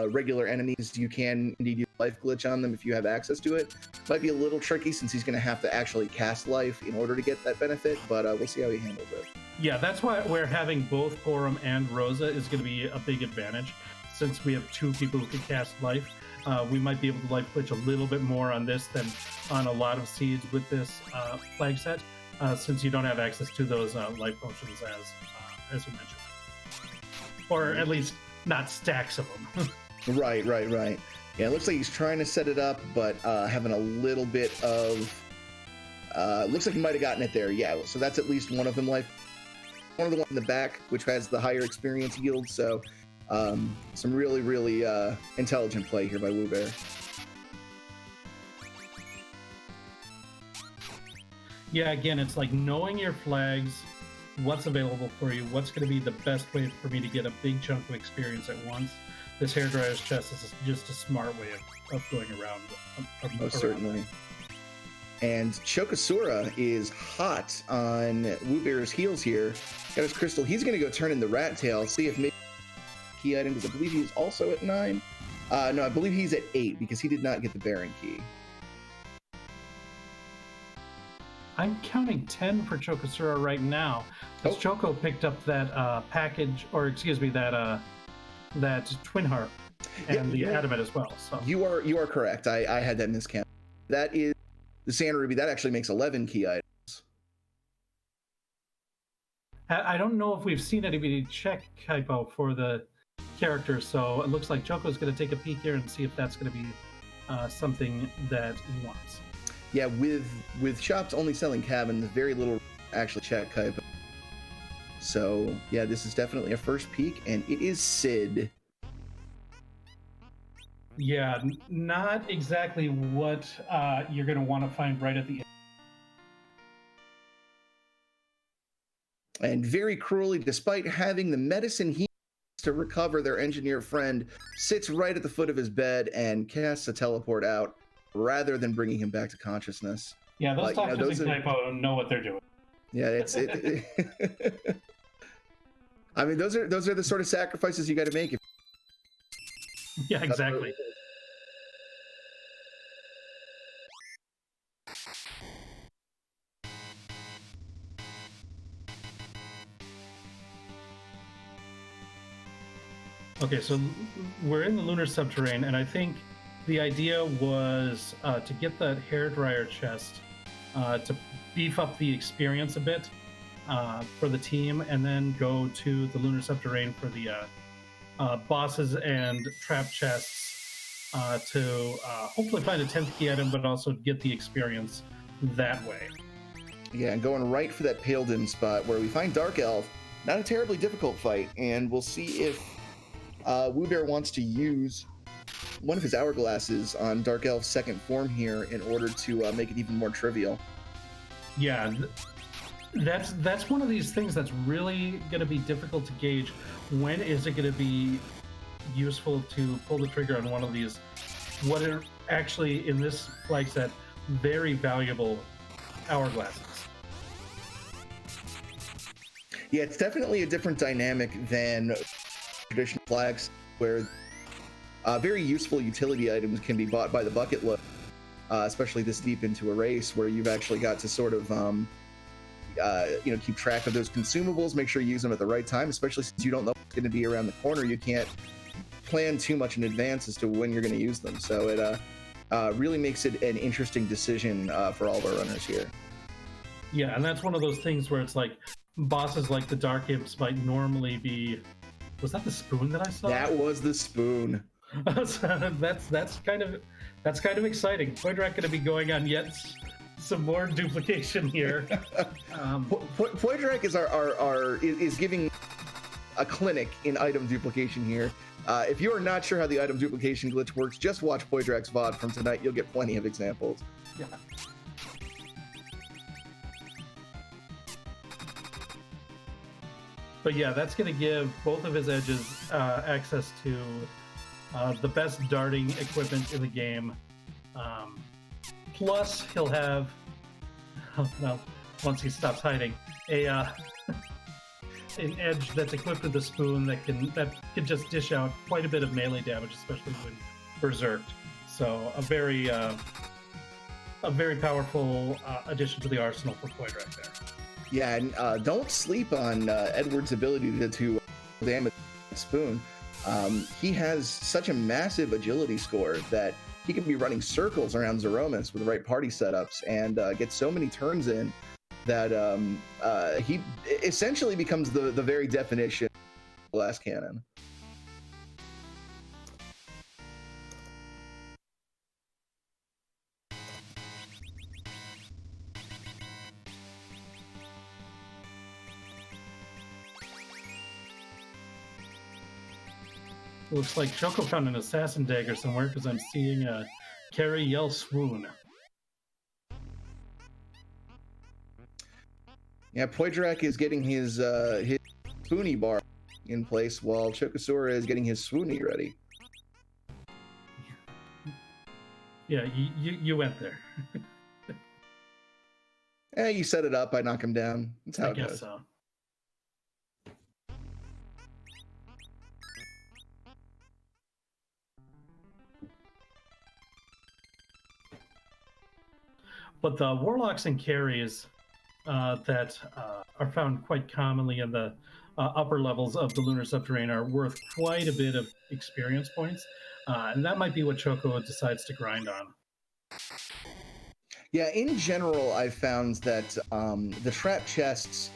regular enemies, you can indeed use life glitch on them if you have access to it. Might be a little tricky since he's going to have to actually cast life in order to get that benefit, but we'll see how he handles it. Yeah, that's why we're having both Porum and Rosa is going to be a big advantage. Since we have two people who can cast life, we might be able to life glitch a little bit more on this than on a lot of seeds with this flag set, since you don't have access to those life potions as you mentioned. Or at least not stacks of them. Right. Yeah, it looks like he's trying to set it up, but having a little bit of... looks like he might have gotten it there. Yeah, so that's at least one of them life. One of the one in the back, which has the higher experience yield, so some really, really intelligent play here by Woobear. Yeah, again, it's like knowing your flags, what's available for you, what's going to be the best way for me to get a big chunk of experience at once. This hairdryer's chest is just a smart way of going around. Most certainly. And Chokasura is hot on Woobear's heels here. Got his crystal. He's going to go turn in the rat tail, see if maybe key item, because I believe he's also at 9. No, I believe he's at 8 because he did not get the Baron key. I'm counting 10 for Chokasura right now. Because Choco picked up that package, or excuse me, that twin harp and the adamant as well. So you are correct. I had that miscount. That is the Sand Ruby. That actually makes 11 key items. I don't know if we've seen anybody check Kaipo for the characters, so it looks like Choco's going to take a peek here and see if that's going to be something that he wants. Yeah, with shops only selling cabins, very little actually check Kaipo. So yeah, this is definitely a first peek, and it is Sid. Yeah, not exactly what you're going to want to find right at the end. And very cruelly, despite having the medicine he needs to recover their engineer friend, sits right at the foot of his bed and casts a teleport out rather than bringing him back to consciousness. Yeah, those doctors in Kaipo know what they're doing. Yeah, it's I mean, those are the sort of sacrifices you got to make. Yeah, exactly. Okay, so we're in the lunar subterrane, and I think the idea was to get that hairdryer chest to beef up the experience a bit for the team, and then go to the Lunar Subterrane for the bosses and trap chests to hopefully find a 10th key item, but also get the experience that way. Yeah, and going right for that Pale Dim spot where we find Dark Elf. Not a terribly difficult fight, and we'll see if Woobear wants to use one of his hourglasses on Dark Elf's second form here in order to make it even more trivial. Yeah, that's one of these things that's really going to be difficult to gauge. When is it going to be useful to pull the trigger on one of these? What are actually in this flag set very valuable hourglasses? Yeah, it's definitely a different dynamic than traditional flags, where very useful utility items can be bought by the bucket load, especially this deep into a race where you've actually got to sort of keep track of those consumables, make sure you use them at the right time, especially since you don't know what's going to be around the corner. You can't plan too much in advance as to when you're going to use them. So it really makes it an interesting decision for all of our runners here. Yeah, and that's one of those things where it's like bosses like the Dark Imps might normally be... Was that the spoon that I saw? That was the spoon. That's kind of exciting. Poydrak going to be going on yet some more duplication here. Poydrak is giving a clinic in item duplication here. If you are not sure how the item duplication glitch works, just watch Poydrak's VOD from tonight. You'll get plenty of examples. Yeah. But yeah, that's going to give both of his edges access to the best darting equipment in the game. Plus, he'll have, well, once he stops hiding, an edge that's equipped with a spoon that can just dish out quite a bit of melee damage, especially when berserked. So a very powerful addition to the arsenal for Poydrak there. Yeah, and don't sleep on Edward's ability to damage the spoon. He has such a massive agility score that he can be running circles around Zeromus with the right party setups and get so many turns in that he essentially becomes the very definition of glass cannon. Looks like Choco found an assassin dagger somewhere because I'm seeing Carrie yell swoon. Yeah, Poydrak is getting his spoony bar in place while Chokosura is getting his swoony ready. Yeah, you went there. You set it up, I knock him down. That's how I it guess goes. so. But the warlocks and carries that are found quite commonly in the upper levels of the Lunar Subterrane are worth quite a bit of experience points, and that might be what Choco decides to grind on. Yeah, in general, I've found that the trap chests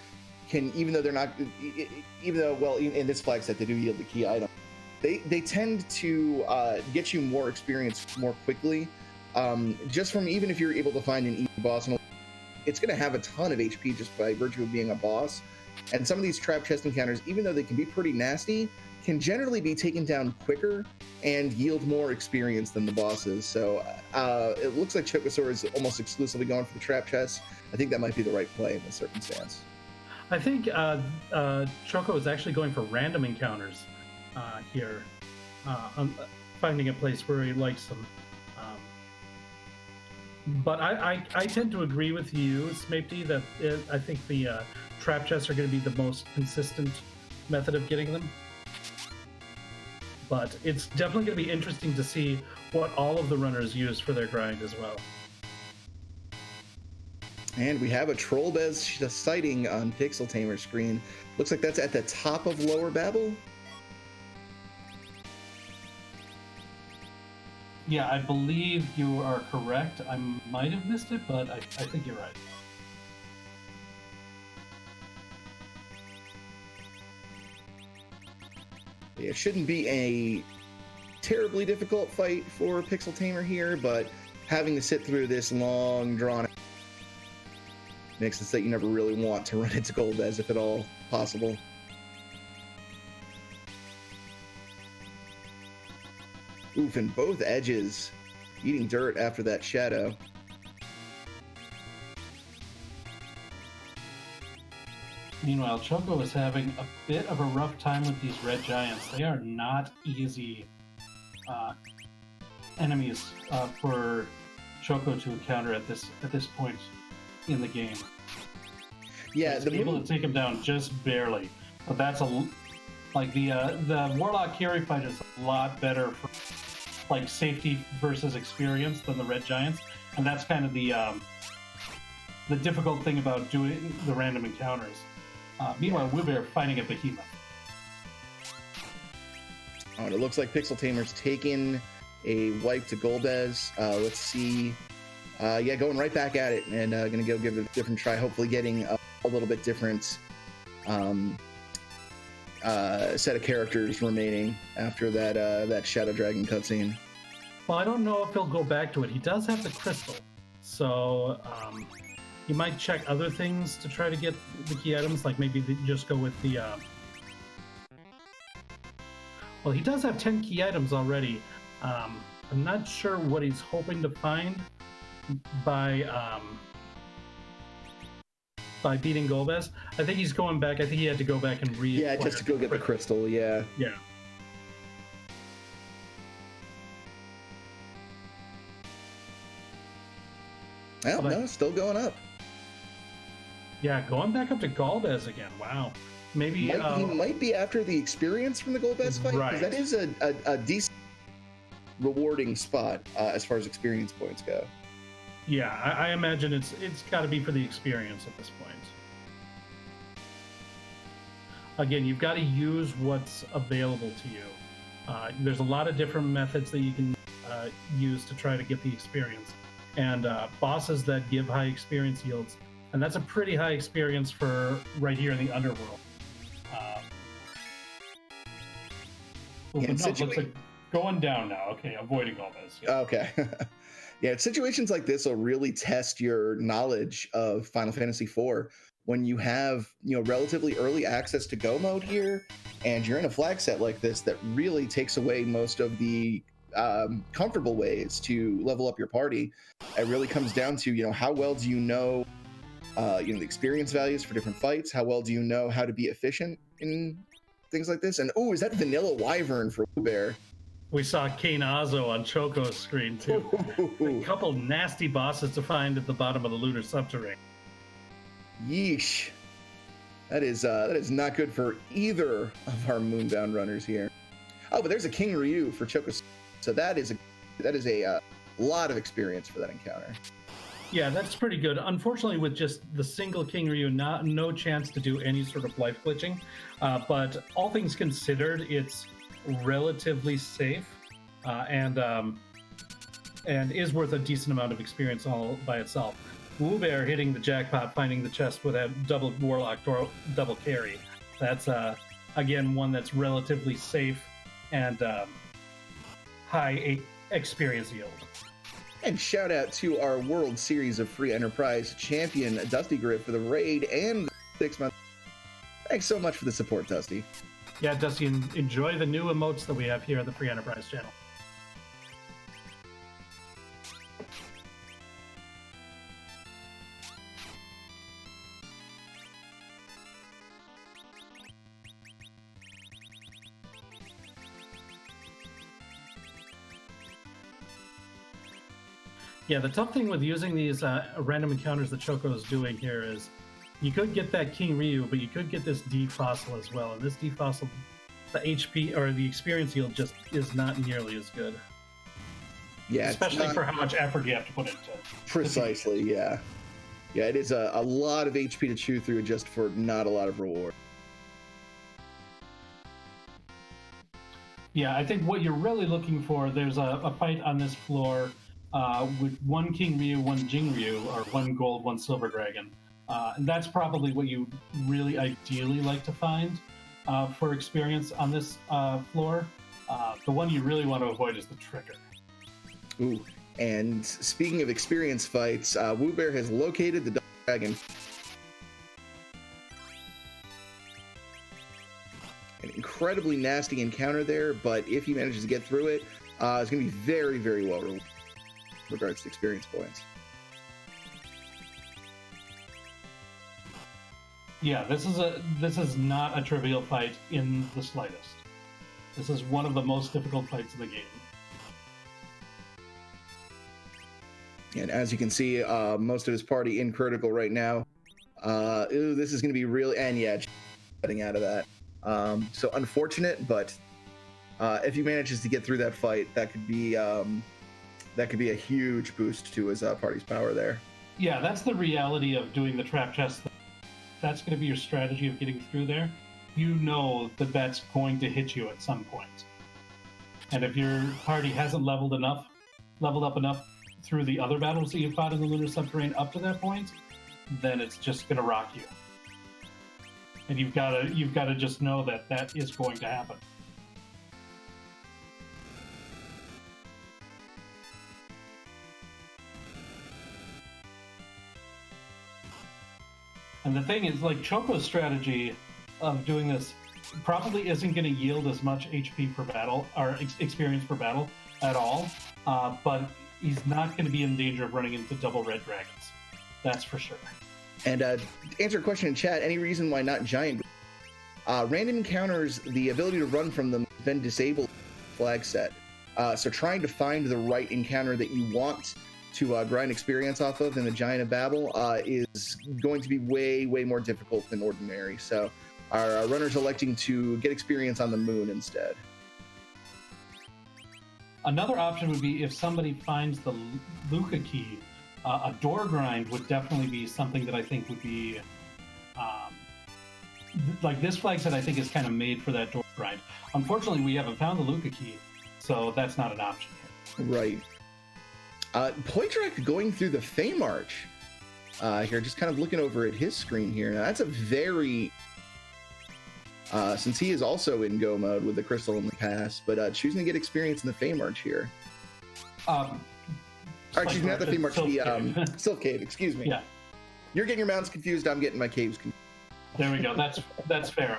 can, even though, well, in this flag set, they do yield the key item, they tend to get you more experience more quickly. Just from, even if you're able to find an easy boss, it's going to have a ton of HP just by virtue of being a boss. And some of these trap chest encounters, even though they can be pretty nasty, can generally be taken down quicker and yield more experience than the bosses. So it looks like Chokosura is almost exclusively going for the trap chests. I think that might be the right play in this circumstance. I think Choco is actually going for random encounters here, finding a place where he likes them. But I tend to agree with you, Smapty, that I think the trap chests are going to be the most consistent method of getting them. But it's definitely going to be interesting to see what all of the runners use for their grind as well. And we have a Trollbez sighting on Pixel Tamer's screen. Looks like that's at the top of Lower Babel. Yeah, I believe you are correct. I might have missed it, but I think you're right. It shouldn't be a terribly difficult fight for Pixel Tamer here, but having to sit through this long, drawn makes it so that you never really want to run into Golbez if at all possible. Oof, and both edges eating dirt after that shadow. Meanwhile, Choco is having a bit of a rough time with these red giants. They are not easy enemies for Choco to encounter at this point in the game. Yeah, he's able to take him down just barely, but that's like the Warlock Carry fight is a lot better for like safety versus experience than the red giants, and that's kind of the difficult thing about doing the random encounters. Meanwhile, Woobear fighting a behemoth. Oh, and it looks like Pixel Tamer's taking a wipe to Golbez. Let's see. Yeah, going right back at it, and gonna go give it a different try. Hopefully, getting a little bit different set of characters remaining after that Shadow Dragon cutscene. Well, I don't know if he'll go back to it. He does have the crystal, so he might check other things to try to get the key items, like maybe just go with the... Well, he does have 10 key items already. I'm not sure what he's hoping to find by beating Golbez. I think he's going back. I think he had to go back and read. Yeah, just to go get the crystal, yeah. Yeah. Well, no, still going up. Yeah, going back up to Golbez again. Wow. Maybe he might be after the experience from the Golbez fight, because that is a decent, rewarding spot as far as experience points go. Yeah, I imagine it's got to be for the experience at this point. Again, you've got to use what's available to you. There's a lot of different methods that you can use to try to get the experience, and bosses that give high experience yields, and that's a pretty high experience for right here in the Underworld. It looks like going down now. Okay, avoiding all this. Yeah. Okay. Yeah, situations like this will really test your knowledge of Final Fantasy IV when you have, relatively early access to Go mode here, and you're in a flag set like this that really takes away most of the comfortable ways to level up your party. It really comes down to, how well do you know, the experience values for different fights? How well do you know how to be efficient in things like this? And is that Vanilla Wyvern for Woobear? We saw Kane Azo on Choco's screen too. A couple nasty bosses to find at the bottom of the Lunar Subterrane. Yeesh. That is not good for either of our Moonbound runners here. Oh, but there's a King Ryu for Choco, so that is a lot of experience for that encounter. Yeah, that's pretty good. Unfortunately, with just the single King Ryu, no chance to do any sort of life glitching. But all things considered, it's relatively safe and is worth a decent amount of experience all by itself. Woobear hitting the jackpot, finding the chest with a double Warlock double carry. That's again one that's relatively safe and high experience yield. And shout out to our World Series of Free Enterprise champion Dusty Grip for the raid and the 6 months. Thanks so much for the support, Dusty. Yeah, Dusty, enjoy the new emotes that we have here at the Free Enterprise channel. Yeah, the tough thing with using these random encounters that Choco is doing here is you could get that King Ryu, but you could get this D Fossil as well. And this D Fossil, the HP or the experience yield just is not nearly as good. Yeah, especially for how much effort you have to put into it. Precisely, yeah. Yeah, it is a lot of HP to chew through just for not a lot of reward. Yeah, I think what you're really looking for, there's a fight on this floor with one King Ryu, one Jing Ryu, or one gold, one silver dragon. And that's probably what you really ideally like to find for experience on this floor. The one you really want to avoid is the Trigger. Ooh. And speaking of experience fights, Wu Bear has located the dragon. An incredibly nasty encounter there, but if he manages to get through it, it's going to be very, very well rewarded in regards to experience points. Yeah, this is not a trivial fight in the slightest. This is one of the most difficult fights in the game. And as you can see, most of his party in critical right now. Ooh, this is going to be really, and yeah, getting out of that. So unfortunate, but if he manages to get through that fight, that could be a huge boost to his party's power there. Yeah, that's the reality of doing the trap chest. That's going to be your strategy of getting through there. You know that that's going to hit you at some point. And if your party hasn't leveled up enough through the other battles that you fought in the Lunar Subterrane up to that point, then it's just going to rock you. And you've got to just know that that is going to happen. And the thing is, like, Choco's strategy of doing this probably isn't going to yield as much HP per battle or experience per battle at all, but he's not going to be in danger of running into double red dragons. That's for sure. And to answer a question in chat, any reason why not giant? Random encounters, the ability to run from them has been disabled flag set. So trying to find the right encounter that you want to grind experience off of in the Giant of Babel is going to be way, way more difficult than ordinary. So our runners electing to get experience on the moon instead. Another option would be if somebody finds the Luca key, a door grind would definitely be something that I think would be, like this flag set I think is kind of made for that door grind. Unfortunately, we haven't found the Luca key, so that's not an option here. Right. Poitrak going through the Fame Arch here, just kind of looking over at his screen here. Now that's a very, since he is also in go mode with the crystal in the past, but choosing to get experience in the Fame Arch here. Excuse me, not the Fame Arch, the Sylph Cave, excuse me. Yeah. You're getting your mountains confused, I'm getting my caves confused. There we go, that's fair.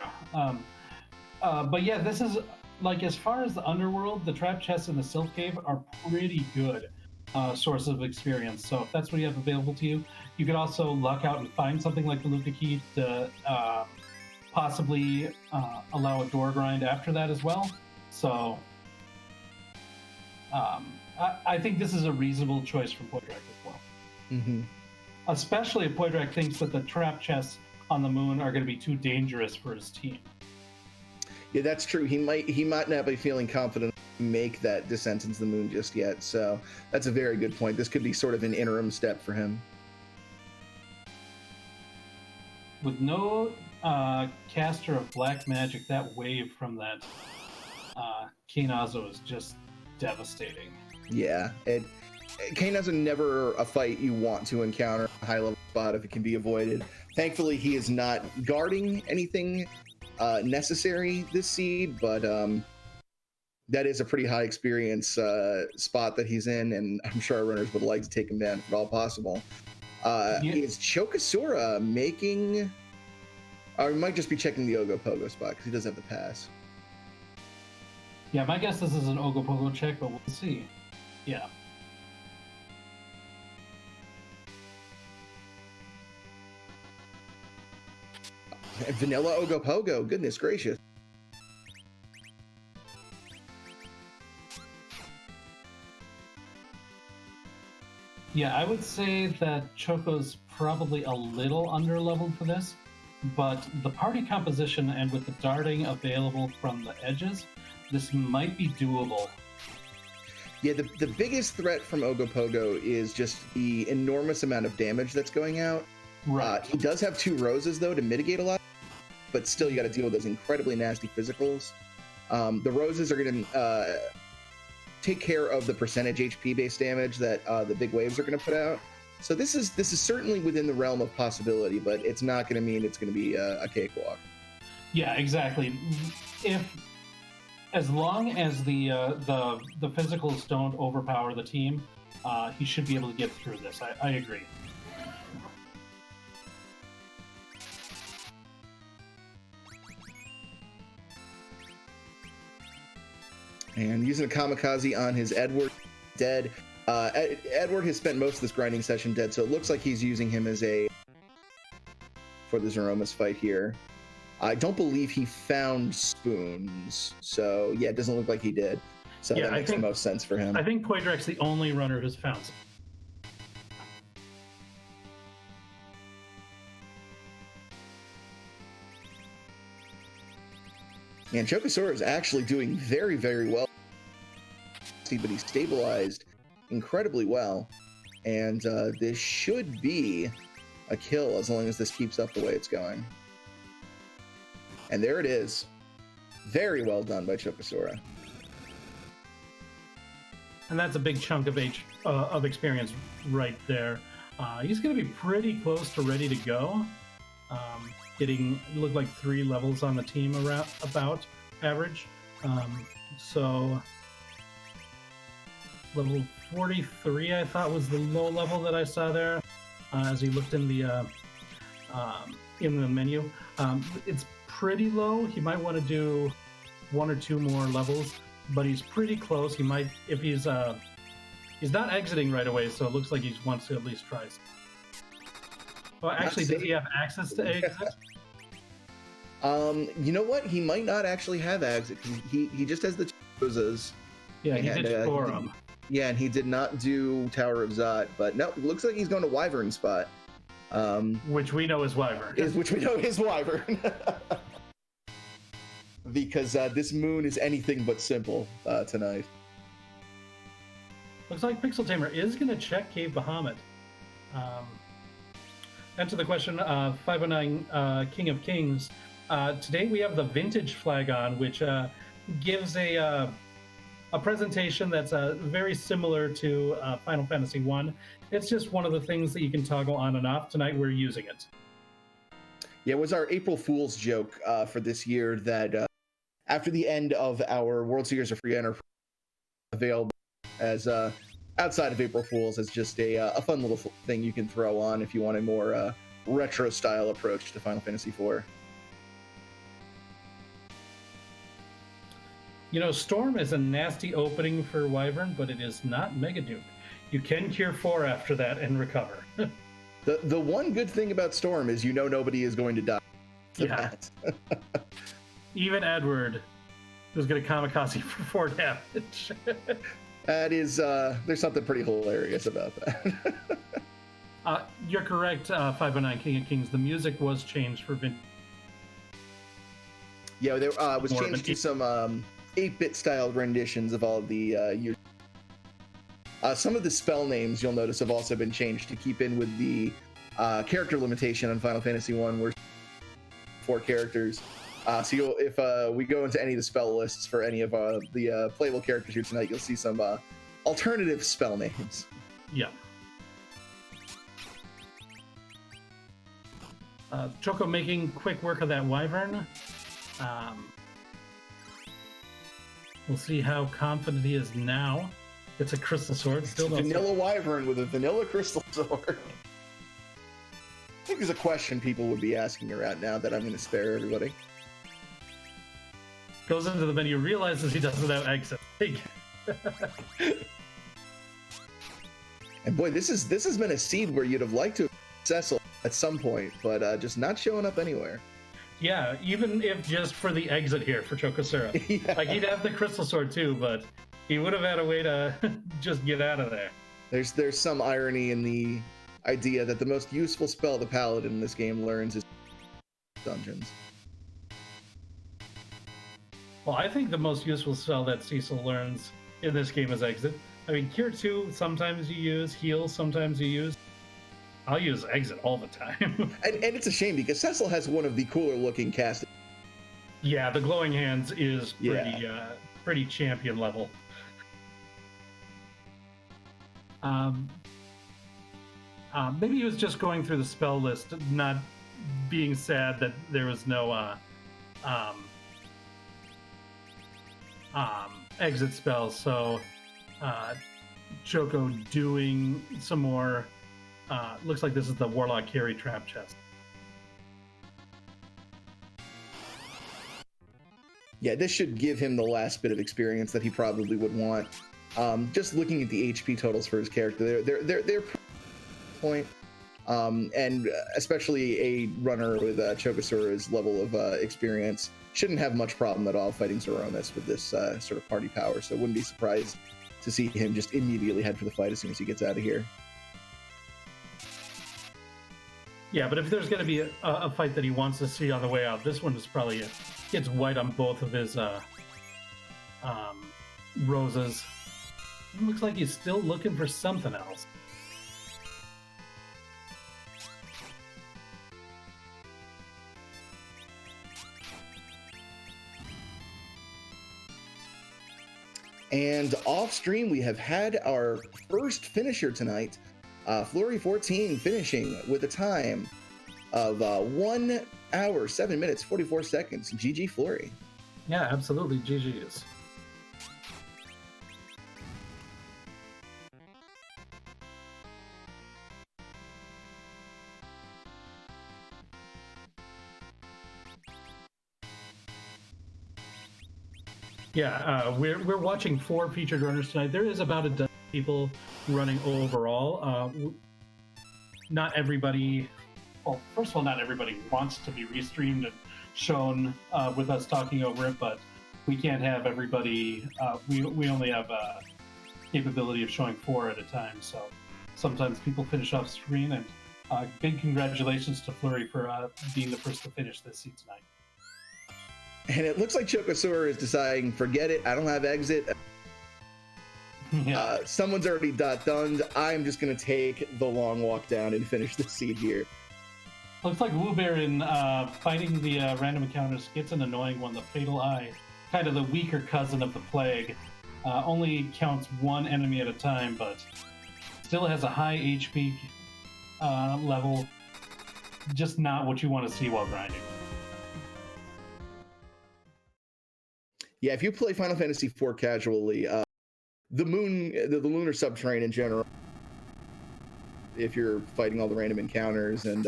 But yeah, this is, like, as far as the underworld, the trap chests in the Sylph Cave are pretty good sources of experience. So if that's what you have available to you, you could also luck out and find something like the Luca key to possibly allow a door grind after that as well. So I think this is a reasonable choice from Poitrak as well. Mm-hmm. Especially if Poitrak thinks that the trap chests on the moon are going to be too dangerous for his team. Yeah, that's true. He might not be feeling confident to make that descent into the moon just yet. So that's a very good point. This could be sort of an interim step for him. With no caster of black magic, that wave from that Kainazo is just devastating. Yeah, Kainazo never a fight you want to encounter a high level spot if it can be avoided. Thankfully, he is not guarding anything necessary this seed, but that is a pretty high experience spot that he's in, and I'm sure our runners would like to take him down if at all possible. Is Chokasura making, or he might just be checking the Ogopogo spot because he does have the pass. Yeah, my guess this is an Ogopogo check, but we'll see. Yeah. Vanilla Ogopogo, goodness gracious. Yeah, I would say that Choco's probably a little underleveled for this, but the party composition and with the darting available from the edges, this might be doable. Yeah, the biggest threat from Ogopogo is just the enormous amount of damage that's going out. Right. He does have 2 roses, though, to mitigate a lot, but still you got to deal with those incredibly nasty physicals. The roses are going to take care of the percentage HP based damage that the big waves are going to put out. So this is certainly within the realm of possibility, but it's not going to mean it's going to be a cakewalk. Yeah, exactly. As long as the physicals don't overpower the team, he should be able to get through this. I agree. And using a kamikaze on his Edward, dead. Edward has spent most of this grinding session dead, so it looks like he's using him as a for the Zeromus fight here. I don't believe he found spoons, so yeah, it doesn't look like he did. So yeah, that makes the most sense for him. I think Poydrak's the only runner who's found some. And Chokosora is actually doing very, very well. But he's stabilized incredibly well. And this should be a kill as long as this keeps up the way it's going. And there it is. Very well done by Chokosora. And that's a big chunk of experience right there. He's going to be pretty close to ready to go. Getting looked like 3 levels on the team around about average. So level 43, I thought, was the low level that I saw there as he looked in the menu. It's pretty low. He might want to do 1 or 2 more levels, but he's pretty close. He might, if he's not exiting right away, so it looks like he wants to at least try. Well, actually, does he have access to exit? You know what? He might not actually have exit because he just has the Chozas. Yeah, he did 4 of them. Yeah, and he did not do Tower of Zot, but no, it looks like he's going to Wyvern spot. Which we know is Wyvern. Which we know is Wyvern. Because this moon is anything but simple tonight. Looks like Pixel Tamer is going to check Cave Bahamut. Answer the question, 509 King of Kings. Today we have the vintage flag on, which gives a presentation that's very similar to Final Fantasy 1. It's just one of the things that you can toggle on and off. Tonight we're using it. Yeah, it was our April Fool's joke for this year that after the end of our World Series of Free Enterprise, available as outside of April Fool's as just a fun little thing you can throw on if you want a more retro style approach to Final Fantasy IV. You know, Storm is a nasty opening for Wyvern, but it is not Mega Duke. You can cure 4 after that and recover. The one good thing about Storm is nobody is going to die. Yeah. Even Edward, who's going to kamikaze for 4 damage. That is, there's something pretty hilarious about that. You're correct, 509 King of Kings. The music was changed for Vintage. Yeah, there was changed to some 8-bit style renditions of all of the some of the spell names you'll notice have also been changed to keep in with the character limitation on Final Fantasy 1, where 4 characters. So if we go into any of the spell lists for any of the playable characters here tonight, you'll see some alternative spell names. Yeah. Choco making quick work of that Wyvern. We'll see how confident he is now. It's a crystal sword. Still vanilla Wyvern with a vanilla crystal sword. I think there's a question people would be asking around now that I'm going to spare everybody. Goes into the menu, realizes he doesn't have exit. And boy, this has been a seed where you'd have liked to have Cecil at some point, but just not showing up anywhere. Yeah, even if just for the exit here for Chokosura. Yeah. Like, he'd have the crystal sword too, but he would have had a way to just get out of there. There's some irony in the idea that the most useful spell the paladin in this game learns is dungeons. Well, I think the most useful spell that Cecil learns in this game is exit. I mean, Cure 2 sometimes you use, heal sometimes you use. I'll use exit all the time. and it's a shame because Cecil has one of the cooler looking casts. Yeah, the glowing hands is pretty champion level. Maybe he was just going through the spell list, not being sad that there was no exit spells. So Choco doing some more. Looks like this is the Warlock Carry Trap Chest. Yeah, this should give him the last bit of experience that he probably would want. Just looking at the HP totals for his character, they're point, and especially a runner with Chokosura's level of experience shouldn't have much problem at all fighting Zeromus with this sort of party power. So I wouldn't be surprised to see him just immediately head for the fight as soon as he gets out of here. Yeah, but if there's going to be a fight that he wants to see on the way out, this one is probably it. Gets white on both of his roses. It looks like he's still looking for something else. And off stream, we have had our first finisher tonight. Flurry 14 finishing with a time of 1 hour, 7 minutes, 44 seconds. GG Flurry. Yeah, absolutely. GG's. Yeah, we're watching 4 featured runners tonight. There is about a dozen people running overall. Not everybody. Well, first of all, not everybody wants to be restreamed and shown with us talking over it, but we can't have everybody. We only have a capability of showing 4 at a time, so sometimes people finish off screen. And big congratulations to Flurry for being the first to finish this seat tonight. And it looks like Chokosura is deciding, forget it, I don't have exit. Yeah. Someone's already done. I'm just going to take the long walk down and finish the seed here. Looks like Woobaron fighting the random encounters gets an annoying one, the Fatal Eye. Kind of the weaker cousin of the Plague. Only counts 1 enemy at a time, but still has a high HP level. Just not what you want to see while grinding. Yeah, if you play Final Fantasy IV casually, the lunar subterranean in general, if you're fighting all the random encounters and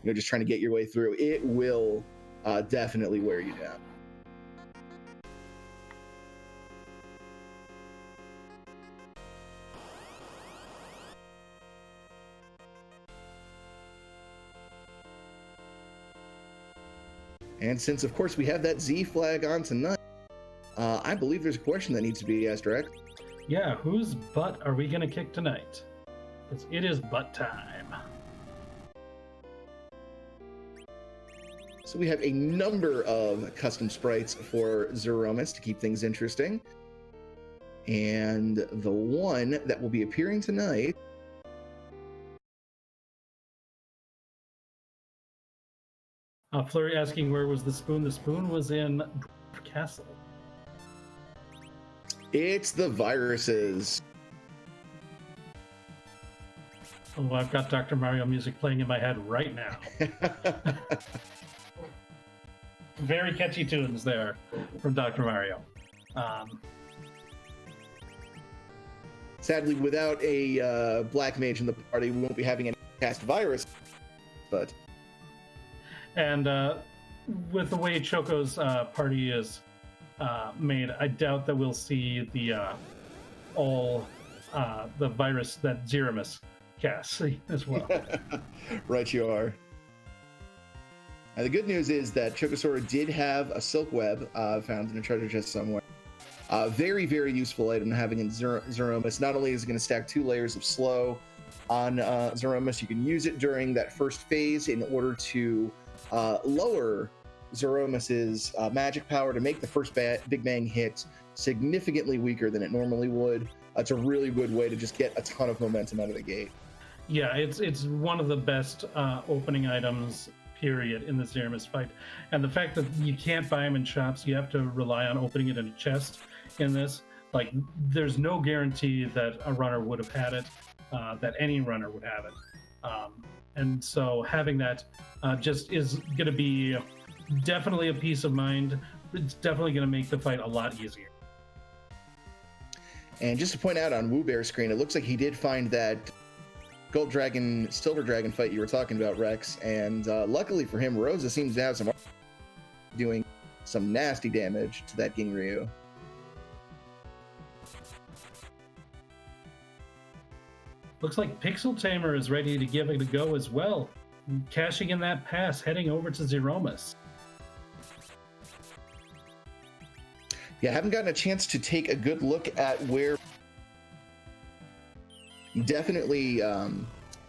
just trying to get your way through, it will definitely wear you down. And since, of course, we have that Z flag on tonight, I believe there's a question that needs to be asked, Rex. Yeah, whose butt are we going to kick tonight? Because it is butt time. So we have a number of custom sprites for Zeromus to keep things interesting. And the one that will be appearing tonight Flurry asking where was the spoon? The spoon was in Dwarf Castle. It's the viruses. Oh, I've got Dr. Mario music playing in my head right now. Very catchy tunes there from Dr. Mario. Sadly, without a black mage in the party, we won't be having any cast virus. But and with the way Choco's party is made, I doubt that we'll see the the virus that Zeromus casts as well. Right, you are. The good news is that Chokosura did have a silk web found in a treasure chest somewhere. Very, very useful item having in Zeromus. Not only is it going to stack 2 layers of slow on Zeromus, you can use it during that first phase in order to lower Zeromus's magic power to make the first Big Bang hit significantly weaker than it normally would. It's a really good way to just get a ton of momentum out of the gate. Yeah, it's one of the best opening items period in the Zeramis fight. And the fact that you can't buy them in shops, you have to rely on opening it in a chest in this. Like, there's no guarantee that a runner would have had it, that any runner would have it. And so having that just is going to be definitely a peace of mind. It's definitely going to make the fight a lot easier. And just to point out on WooBear's screen, it looks like he did find that Gold Dragon, Silver Dragon fight you were talking about, Rex. And luckily for him, Rosa seems to have some doing some nasty damage to that Ginryu. Looks like Pixel Tamer is ready to give it a go as well. Cashing in that pass, heading over to Zeromus. Yeah, I haven't gotten a chance to take a good look at where. Definitely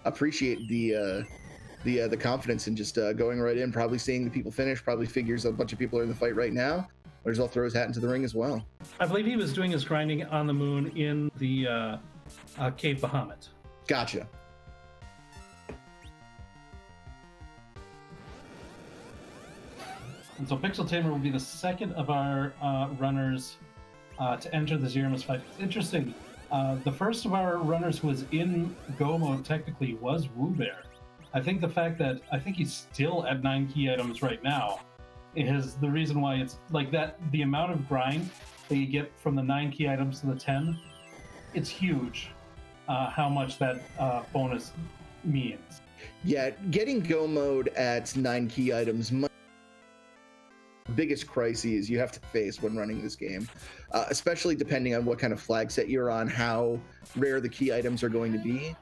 appreciate the confidence in just going right in, probably seeing the people finish, probably figures a bunch of people are in the fight right now. Might as well throw his hat into the ring as well. I believe he was doing his grinding on the moon in the Cave Bahamut. Gotcha. And so Pixel Tamer will be the second of our runners to enter the Zeramis fight. It's interesting. The first of our runners who was in Go mode technically was WooBear. I think the fact that he's still at 9 key items right now is the reason why it's like that. The amount of grind that you get from the 9 key items to the 10, it's huge. How much that bonus means. Yeah, getting Go mode at 9 key items might biggest crises you have to face when running this game, especially depending on what kind of flag set you're on, how rare the key items are going to be,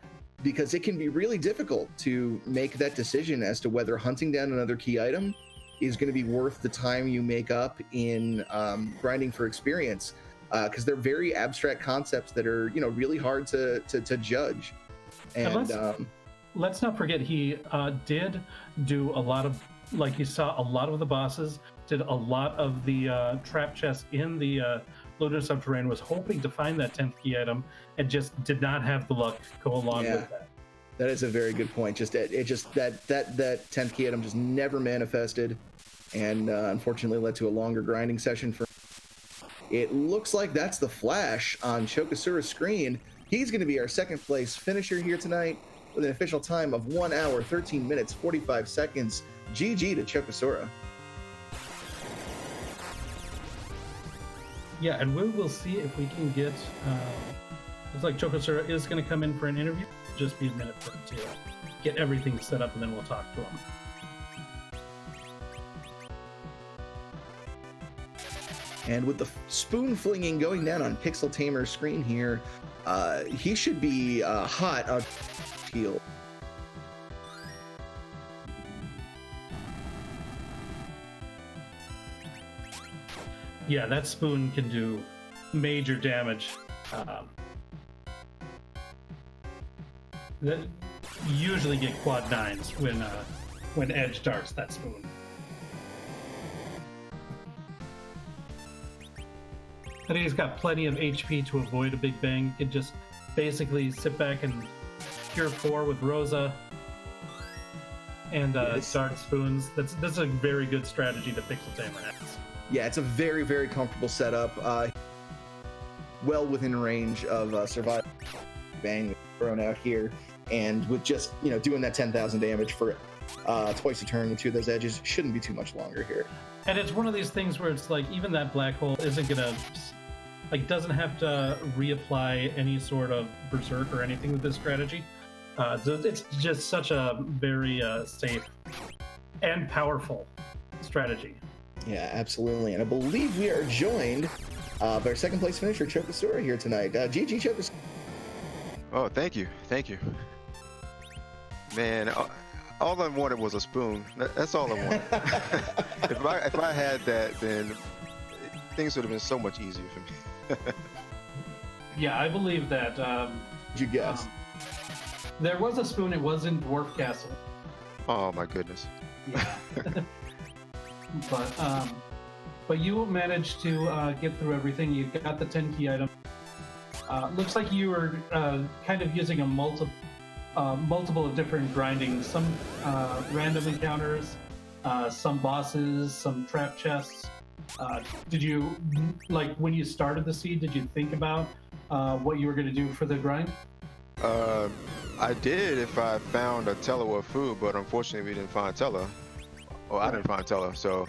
because it can be really difficult to make that decision as to whether hunting down another key item is going to be worth the time you make up in grinding for experience, because they're very abstract concepts that are, you know, really hard to judge. And let's not forget he did do a lot of, like, you saw a lot of the bosses, did a lot of the trap chests in the Loader Subterranean, was hoping to find that 10th key item and just did not have the luck go along with that. That is a very good point. Just that 10th key item just never manifested, and unfortunately led to a longer grinding session for. It looks like that's the flash on Chokasura's screen. He's going to be our second place finisher here tonight with an official time of 1 hour, 13 minutes, 45 seconds. GG to Chokasura. Yeah, and we will see if we can get. Looks like Chokasura is going to come in for an interview. Just be a minute for him to get everything set up, and then we'll talk to him. And with the spoon flinging going down on Pixel Tamer's screen here, he should be hot on heel. Yeah, that spoon can do major damage. That you usually get quad 9s when Edge darts that spoon. I think he's got plenty of HP to avoid a big bang. He can just basically sit back and cure 4 with Rosa and dart spoons. That's a very good strategy that Pixel Tamer has. Yeah, it's a very, very comfortable setup. Well within range of survival bang thrown out here, and with just, you know, doing that 10,000 damage for twice a turn with 2 of those edges shouldn't be too much longer here. And it's one of these things where it's like even that black hole isn't gonna, like, doesn't have to reapply any sort of berserk or anything with this strategy. It's just such a very safe and powerful strategy. Yeah, absolutely. And I believe we are joined by our second place finisher, Chokasura, here tonight. GG Chokasura. Oh, thank you. Man, all I wanted was a spoon. That's all I wanted. If I had that, then things would have been so much easier for me. Yeah, I believe that. Did you guess? There was a spoon. It was in Dwarf Castle. Oh my goodness. Yeah. But you managed to get through everything. You got the 10 key item. Looks like you were kind of using a multiple of different grinding, some random encounters, some bosses, some trap chests. Did you, like, when you started the seed, did you think about what you were going to do for the grind? I did if I found a teller or food, but unfortunately we didn't find teller. Or I didn't find teller, so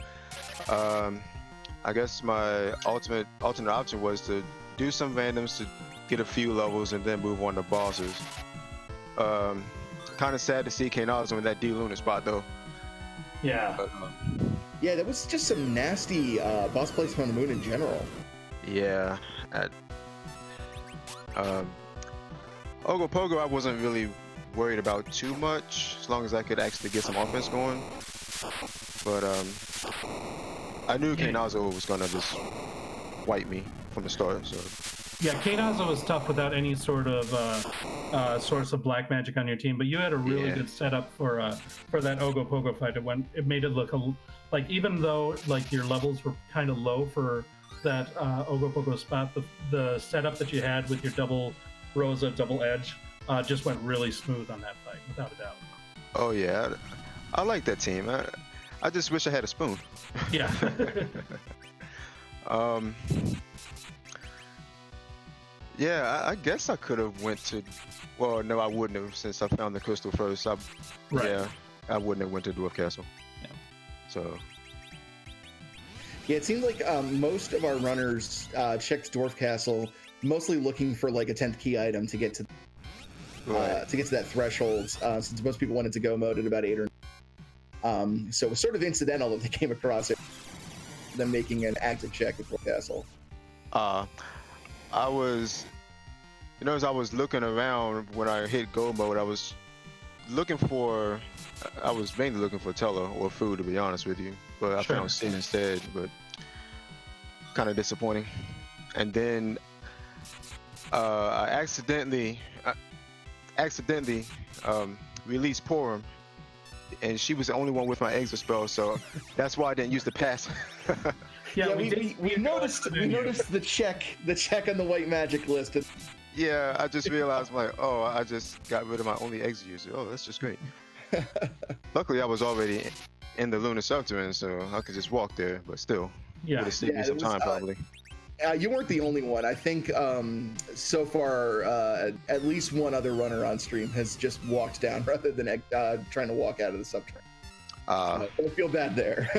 I guess my alternate option was to do some randoms to get a few levels and then move on to bosses. Kind of sad to see Kainazzo in that D Luna spot though. Yeah. But, Yeah, that was just some nasty boss placement on the moon in general. yeah. Ogopogo I wasn't really worried about too much, as long as I could actually get some offense going. But I knew Kainazzo was gonna just wipe me from the start, so. Yeah, Kainazzo was tough without any sort of source of black magic on your team, but you had a really good setup for that Ogopogo fight. It made it look like, even though like your levels were kind of low for that Ogopogo spot, the setup that you had with your double Rosa, double edge, just went really smooth on that fight, without a doubt. Oh yeah, I like that team. I just wish I had a spoon. Yeah. Yeah, I guess I could have went to. Well, no, I wouldn't have, since I found the crystal first. Right. Yeah, I wouldn't have went to Dwarf Castle. Yeah. So. Yeah, it seemed like most of our runners checked Dwarf Castle, mostly looking for like a 10th key item to get to that threshold. Since most people wanted to go mode at about 8 or 9. So it was sort of incidental that they came across it, them making an active check at Dwarf Castle. I was, as I was looking around when I hit go mode, I was mainly looking for teller or food, to be honest with you. But I found sin instead, but kind of disappointing. And then I accidentally released Porum, and she was the only one with my exit spell, so that's why I didn't use the pass. Yeah, we noticed the check on the white magic list. Yeah, I just realized, oh, I just got rid of my only exit user. Oh, that's just great. Luckily, I was already in the Lunar Subterranean, so I could just walk there. But still, would have saved me some time probably. You weren't the only one. I think so far, at least one other runner on stream has just walked down rather than trying to walk out of the subterranean. I don't feel bad there.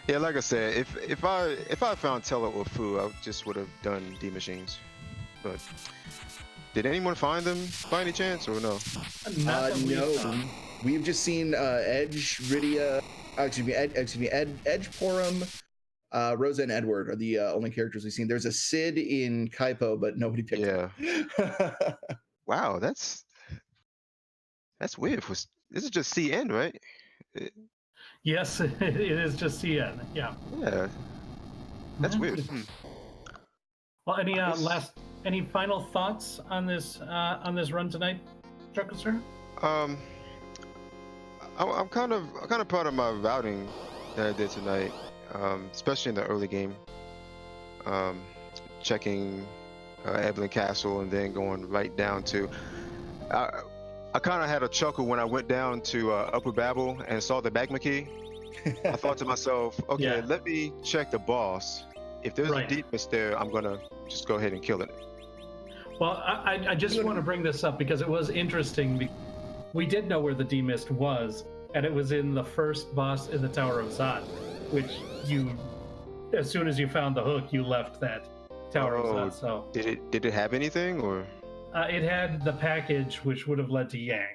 Yeah, like I said, if I found teller or food, I just would have done D machines. But did anyone find them by any chance, or no? No, we've just seen Edge, Rydia, Edge, Porum, Rosa, and Edward are the only characters we've seen. There's a Sid in Kaipo, but nobody picked him. Wow, that's weird. This is just CN, right? Yes, it is just CN. Yeah. Yeah. That's weird. Well, any final thoughts on this run tonight, Chocoser? I'm kind of proud of my routing that I did tonight, especially in the early game. Checking Evelyn Castle and then going right down to. I kind of had a chuckle when I went down to Upper Babel and saw the magma key. I thought to myself, okay, let me check the boss. If there's a deep mist there, I'm gonna just go ahead and kill it. Well, I just want to bring this up because it was interesting. We did know where the D-Mist was, and it was in the first boss in the Tower of Zot, which as soon as you found the hook, you left that Tower of Zot. So did it have anything, or? It had the package, which would have led to Yang.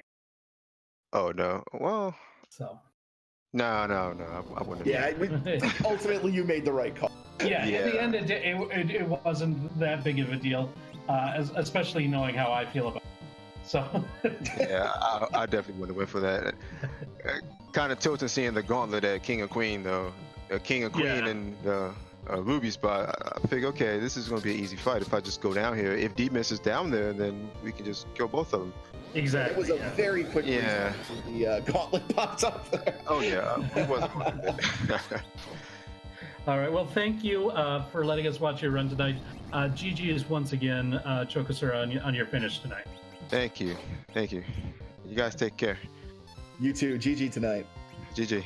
Oh no! Well. So. No, I wouldn't. Yeah, ultimately you made the right call. Yeah. In the end, it wasn't that big of a deal, especially knowing how I feel about it. So. Yeah, I definitely wouldn't have went for that. Kind of tilting seeing the gauntlet at King of Queen though. King of Queen and Ruby spot. I figure, okay, this is going to be an easy fight if I just go down here. If D-Mist is down there, then we can just kill both of them. Exactly. It was a very quick reason the gauntlet popped up there. Oh yeah, it wasn't. All right. Well, thank you for letting us watch your run tonight. GG is once again Chocoser on your finish tonight. Thank you. Thank you. You guys take care. You too. GG tonight. GG.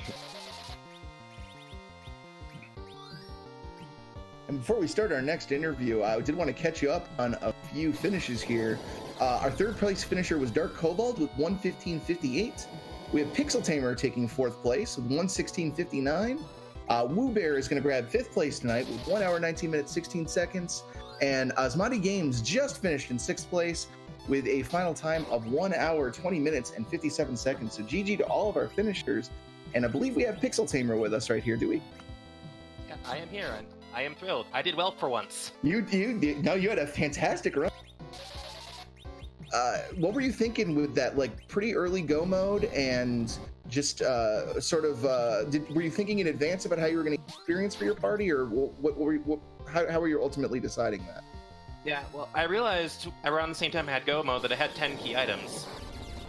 And before we start our next interview, I did want to catch you up on a few finishes here. Our third place finisher was Dark Cobalt with 1:15.58. We have Pixel Tamer taking fourth place with 1:16.59. Woo Bear is going to grab fifth place tonight with 1 hour, 19 minutes, 16 seconds. And Asmati Games just finished in sixth place with a final time of 1 hour, 20 minutes, and 57 seconds. So GG to all of our finishers. And I believe we have Pixel Tamer with us right here, do we? Yeah, I am here, and I am thrilled. I did well for once. You had a fantastic run. What were you thinking with that, like, pretty early go mode, and just were you thinking in advance about how you were going to experience for your party, or how were you ultimately deciding that? Yeah, well, I realized around the same time I had Go mode that I had 10 key items.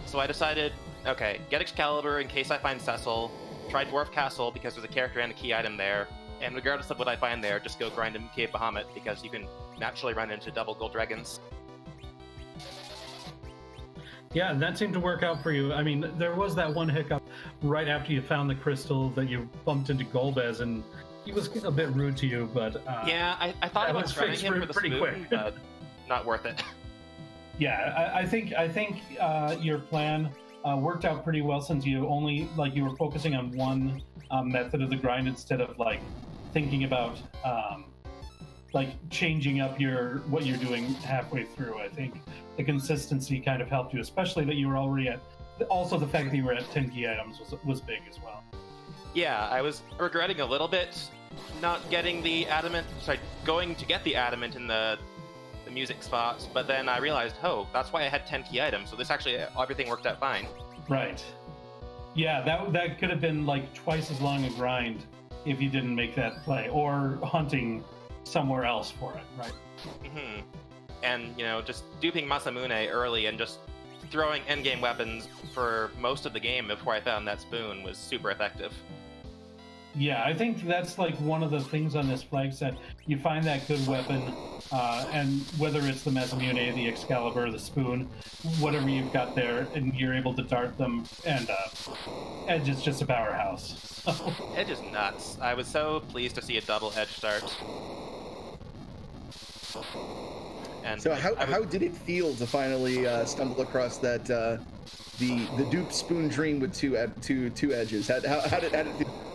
So I decided, okay, get Excalibur in case I find Cecil, try Dwarf Castle because there's a character and a key item there, and regardless of what I find there, just go grind in Cave Bahamut because you can naturally run into double gold dragons. Yeah, that seemed to work out for you. I mean, there was that one hiccup right after you found the crystal that you bumped into Golbez, and he was a bit rude to you, but... yeah, I thought about running him for the pretty spoon, quick. but not worth it. Yeah, I think your plan worked out pretty well, since you were focusing on one method of the grind instead of thinking about changing up what you're doing halfway through. I think the consistency kind of helped you, especially that you were already at. Also, the fact that you were at 10 key items was big as well. Yeah, I was regretting a little bit not getting the adamant. Going to get the adamant in the music spots, but then I realized, oh, that's why I had 10 key items. So this actually, everything worked out fine. Right. Yeah, that could have been twice as long a grind if you didn't make that play, or hunting somewhere else for it, right? Mm-hmm. And just duping Masamune early and just throwing endgame weapons for most of the game before I found that spoon was super effective. Yeah, I think that's one of the things on this flag set. You find that good weapon, and whether it's the Masamune, the Excalibur, the spoon, whatever you've got there, and you're able to dart them, and Edge is just a powerhouse. Edge is nuts. I was so pleased to see a double Edge start. And so how did it feel to finally stumble across that the dupe spoon dream with two edges? How did it feel?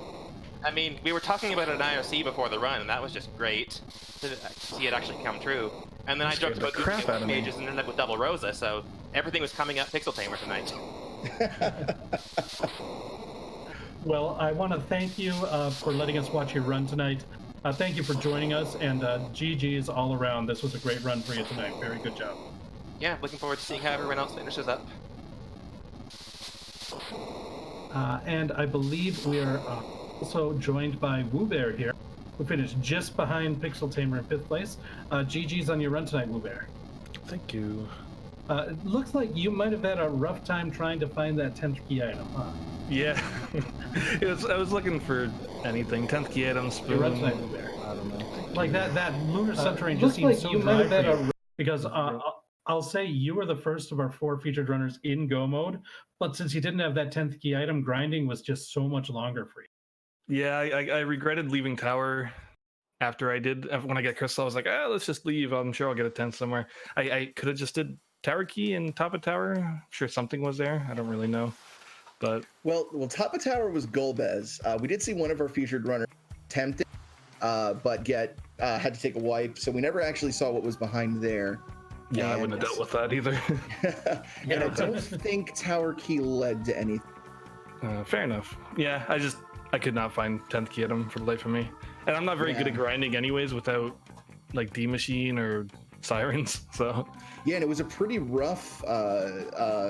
I mean, we were talking about it in IRC before the run, and that was just great to see it actually come true. And then I joked about doing pages and ended up with double Rosa, so everything was coming up Pixel Tamer tonight. Well, I want to thank you for letting us watch your run tonight. Thank you for joining us, and GG's all around. This was a great run for you tonight. Very good job. Yeah, looking forward to seeing how everyone else finishes up. And I believe we are also joined by Woo Bear here, who finished just behind Pixel Tamer in fifth place. GG's on your run tonight, Woo Bear. Thank you. It looks like you might have had a rough time trying to find that 10th key item, huh? Yeah. I was looking for anything. 10th key item, spoon. Your run tonight, Woo Bear. I don't know. That lunar subterranean just seems so dry for you. Because I'll say you were the first of our 4 featured runners in Go mode, but since you didn't have that 10th key item, grinding was just so much longer for you. Yeah, I regretted leaving tower after I did. When I get crystal, I was like, let's just leave. I'm sure I'll get a 10th somewhere. I could have just did tower key and top of tower. I'm sure something was there. I don't really know. But well, top of tower was Golbez. We did see one of our featured runners attempt it, but had to take a wipe, so we never actually saw what was behind there. Yeah, I wouldn't have dealt with that either. And I don't think tower key led to anything. Fair enough. Yeah, I could not find 10th key item for the life of me. And I'm not very good at grinding anyways without D Machine or Sirens, so. Yeah, and it was a pretty rough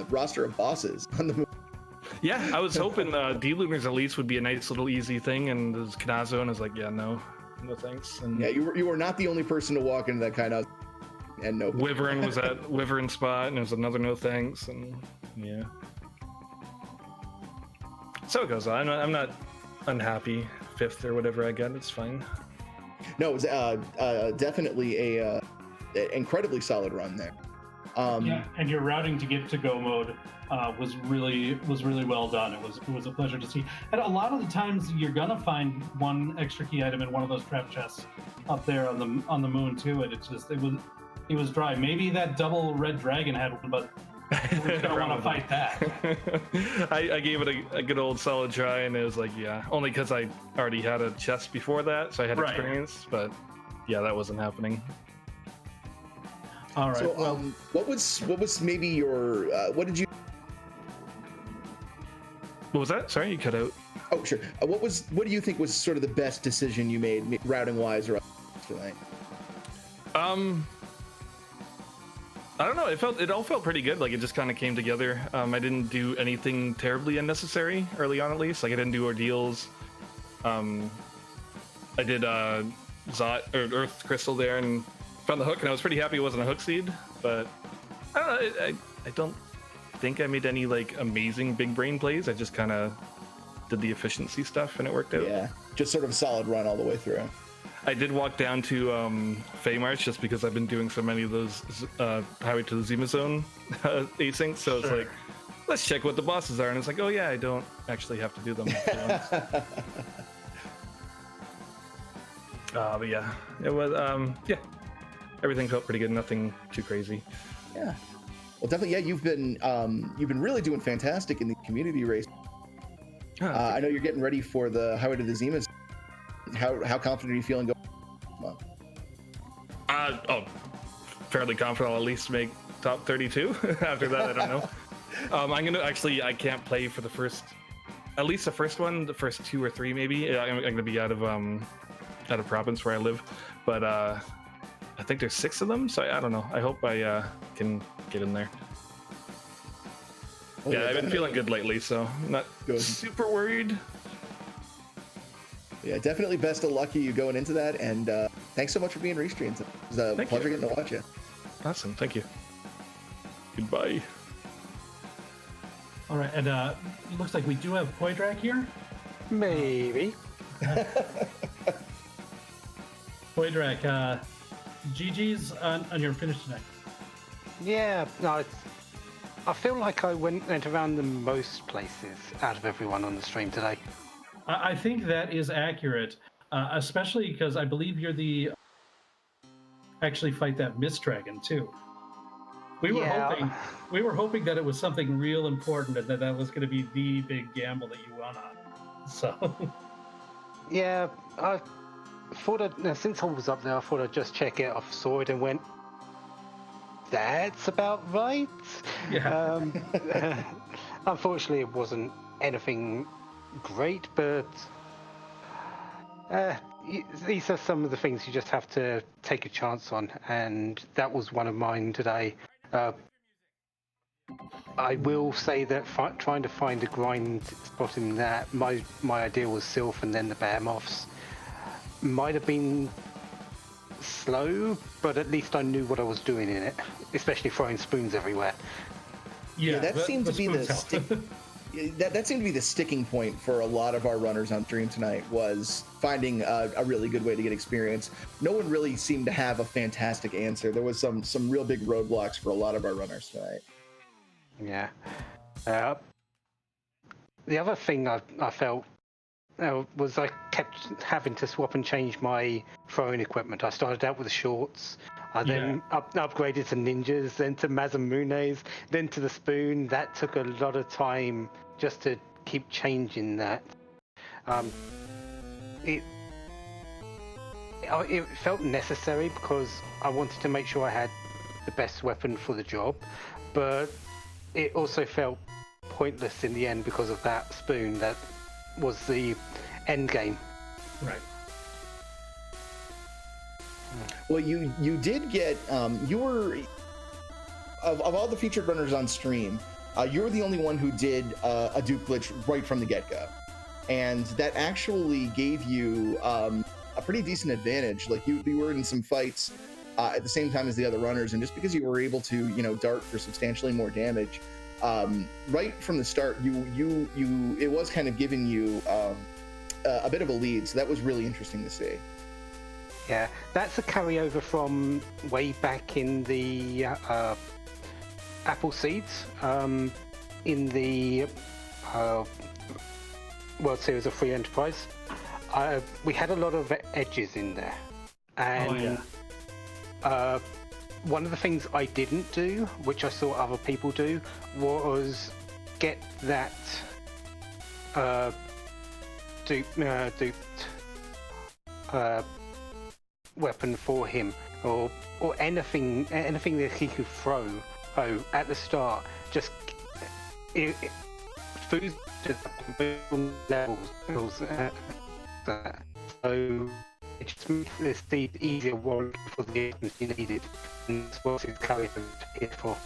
roster of bosses on the move. Yeah, I was hoping D-Lunars at least would be a nice little easy thing, and there's Kanazo, and I was like, yeah, no thanks. And yeah, you were not the only person to walk into that kind of, and no. Wyvern was at Wyvern spot, and it was another no thanks, and yeah. So it goes on. I'm not unhappy 5th or whatever I get. It's fine. No, it was definitely a incredibly solid run there. Yeah, and your routing to get to go mode was really well done. It was a pleasure to see. And a lot of the times you're gonna find one extra key item in one of those trap chests up there on the moon too. And it was dry. Maybe that double red dragon had one, but we don't want to fight that. I gave it a good old solid try, and it was like, yeah, only because I already had a chest before that, so I had experience. But yeah, that wasn't happening. All right. So, well, what was maybe your what did you? What was that? Sorry, you cut out. Oh, sure. What do you think was sort of the best decision you made, routing wise, or tonight? I don't know. It all felt pretty good. Like it just kind of came together. I didn't do anything terribly unnecessary early on, at least. Like I didn't do ordeals. I did Zot or Earth Crystal there and found the hook, and I was pretty happy it wasn't a hook seed. But I don't know. I don't think I made any like amazing big brain plays. I just kind of did the efficiency stuff, and it worked out. Yeah, just sort of a solid run all the way through. I did walk down to Feymarch just because I've been doing so many of those Highway to the Zima Zone asyncs, so it's like, let's check what the bosses are, and it's like, oh yeah, I don't actually have to do them. But yeah, it was everything felt pretty good, nothing too crazy. Yeah, well, definitely, yeah. You've been really doing fantastic in the community race. I know you're getting ready for the Highway to the Zima. How confident are you feeling going? Fairly confident I'll at least make top 32. After that, I don't know. I can't play for the first one, the first 2 or 3 maybe. I'm gonna be out of province where I live, but I think there's 6 of them, so I don't know. I hope I can get in there. Oh, yeah, I've been feeling good lately, so I'm not super worried. Yeah, definitely best of luck to you going into that, and thanks so much for being Restreamed. It was a pleasure getting to watch you. Awesome, thank you. Goodbye. all right, and it looks like we do have Poydrak here. Maybe. Poydrak, GG's on your finish tonight. Yeah, no, I feel like I went around the most places out of everyone on the stream today. I think that is accurate, especially because I believe you're the actually fight that Mist Dragon too. We were hoping that it was something real important and that was going to be the big gamble that you won on. So yeah, I thought since I was up there, I thought I'd just check it. I saw it and went, "That's about right." yeah. Unfortunately, it wasn't anything great, but these are some of the things you just have to take a chance on, and that was one of mine today. I will say that trying to find a grind spot in that, my idea was Sylph and then the Behemoths. Might have been slow, but at least I knew what I was doing in it, especially throwing spoons everywhere. Yeah, that seemed to be the that seemed to be the sticking point for a lot of our runners on stream tonight, was finding a really good way to get experience. No one really seemed to have a fantastic answer. There was some real big roadblocks for a lot of our runners tonight. Yeah. The other thing I felt was I kept having to swap and change my throwing equipment. I started out with the shorts. I then upgraded to ninjas, then to Masamunes, then to the spoon. That took a lot of time just to keep changing that. It felt necessary because I wanted to make sure I had the best weapon for the job, but it also felt pointless in the end because of that spoon that was the end game. Right. Well, you did get you were of all the featured runners on stream, you were the only one who did a Duke glitch right from the get-go, and that actually gave you a pretty decent advantage. Like you were in some fights at the same time as the other runners, and just because you were able to dart for substantially more damage right from the start, it was kind of giving you a bit of a lead. So that was really interesting to see. Yeah, that's a carryover from way back in the apple seeds in the World Series of Free Enterprise. We had a lot of edges in there, and one of the things I didn't do, which I saw other people do, was get that duped weapon for him, or anything that he could throw at the start. Just food levels. So it just makes this easier work for the items you needed, and that's what his character is here for.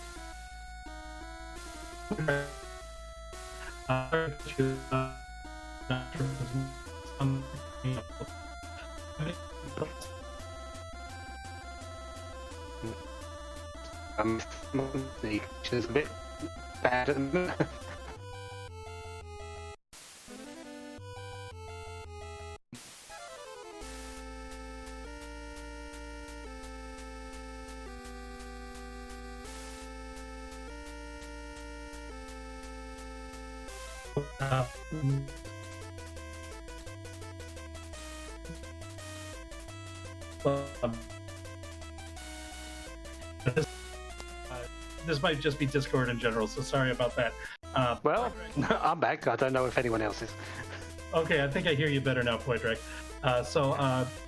The is a bit bad at the moment. This might just be Discord in general, so sorry about that. Well, I'm back. I don't know if anyone else is. Okay, I think I hear you better now, Poydrek.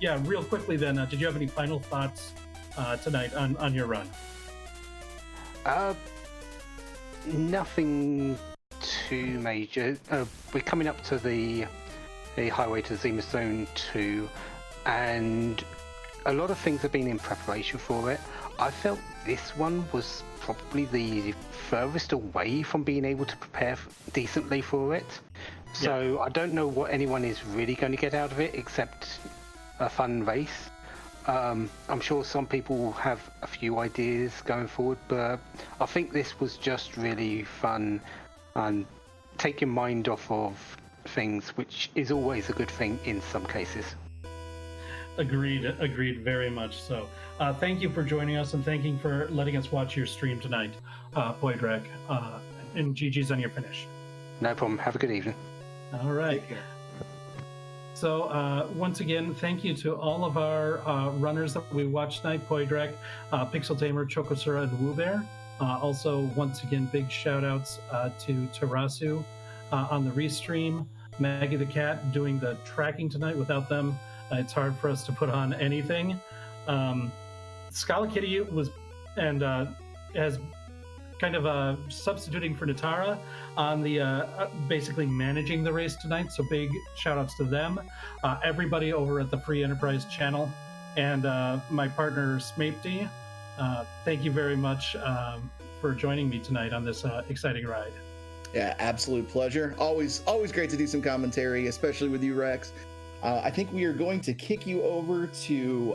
Yeah, real quickly then, did you have any final thoughts tonight on your run? Nothing too major. We're coming up to the highway to Zima Zone 2, and a lot of things have been in preparation for it. I felt this one was probably the furthest away from being able to prepare decently for it. So I don't know what anyone is really going to get out of it except a fun race. I'm sure some people will have a few ideas going forward, but I think this was just really fun and take your mind off of things, which is always a good thing in some cases. Agreed very much so. Thank you for joining us, and thank you for letting us watch your stream tonight, Poydrek, and GG's on your finish. No problem. Have a good evening. All right. So once again, thank you to all of our runners that we watched tonight, Poydrek, Pixel Tamer, Chokosura, and Woobear. Also, once again, big shout outs to Tarasu on the restream, Maggie the Cat doing the tracking tonight. Without them, it's hard for us to put on anything. Scala Kitty was and has kind of substituting for Natara on the basically managing the race tonight. So big shout outs to them, everybody over at the Free Enterprise channel, and my partner Smapty. Thank you very much for joining me tonight on this exciting ride. Yeah, absolute pleasure. Always great to do some commentary, especially with you, Rex. I think we are going to kick you over to,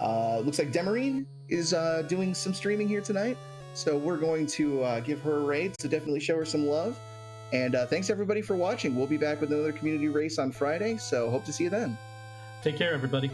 looks like Demarine is doing some streaming here tonight. So we're going to give her a raid, so definitely show her some love. And thanks everybody for watching. We'll be back with another community race on Friday, so hope to see you then. Take care, everybody.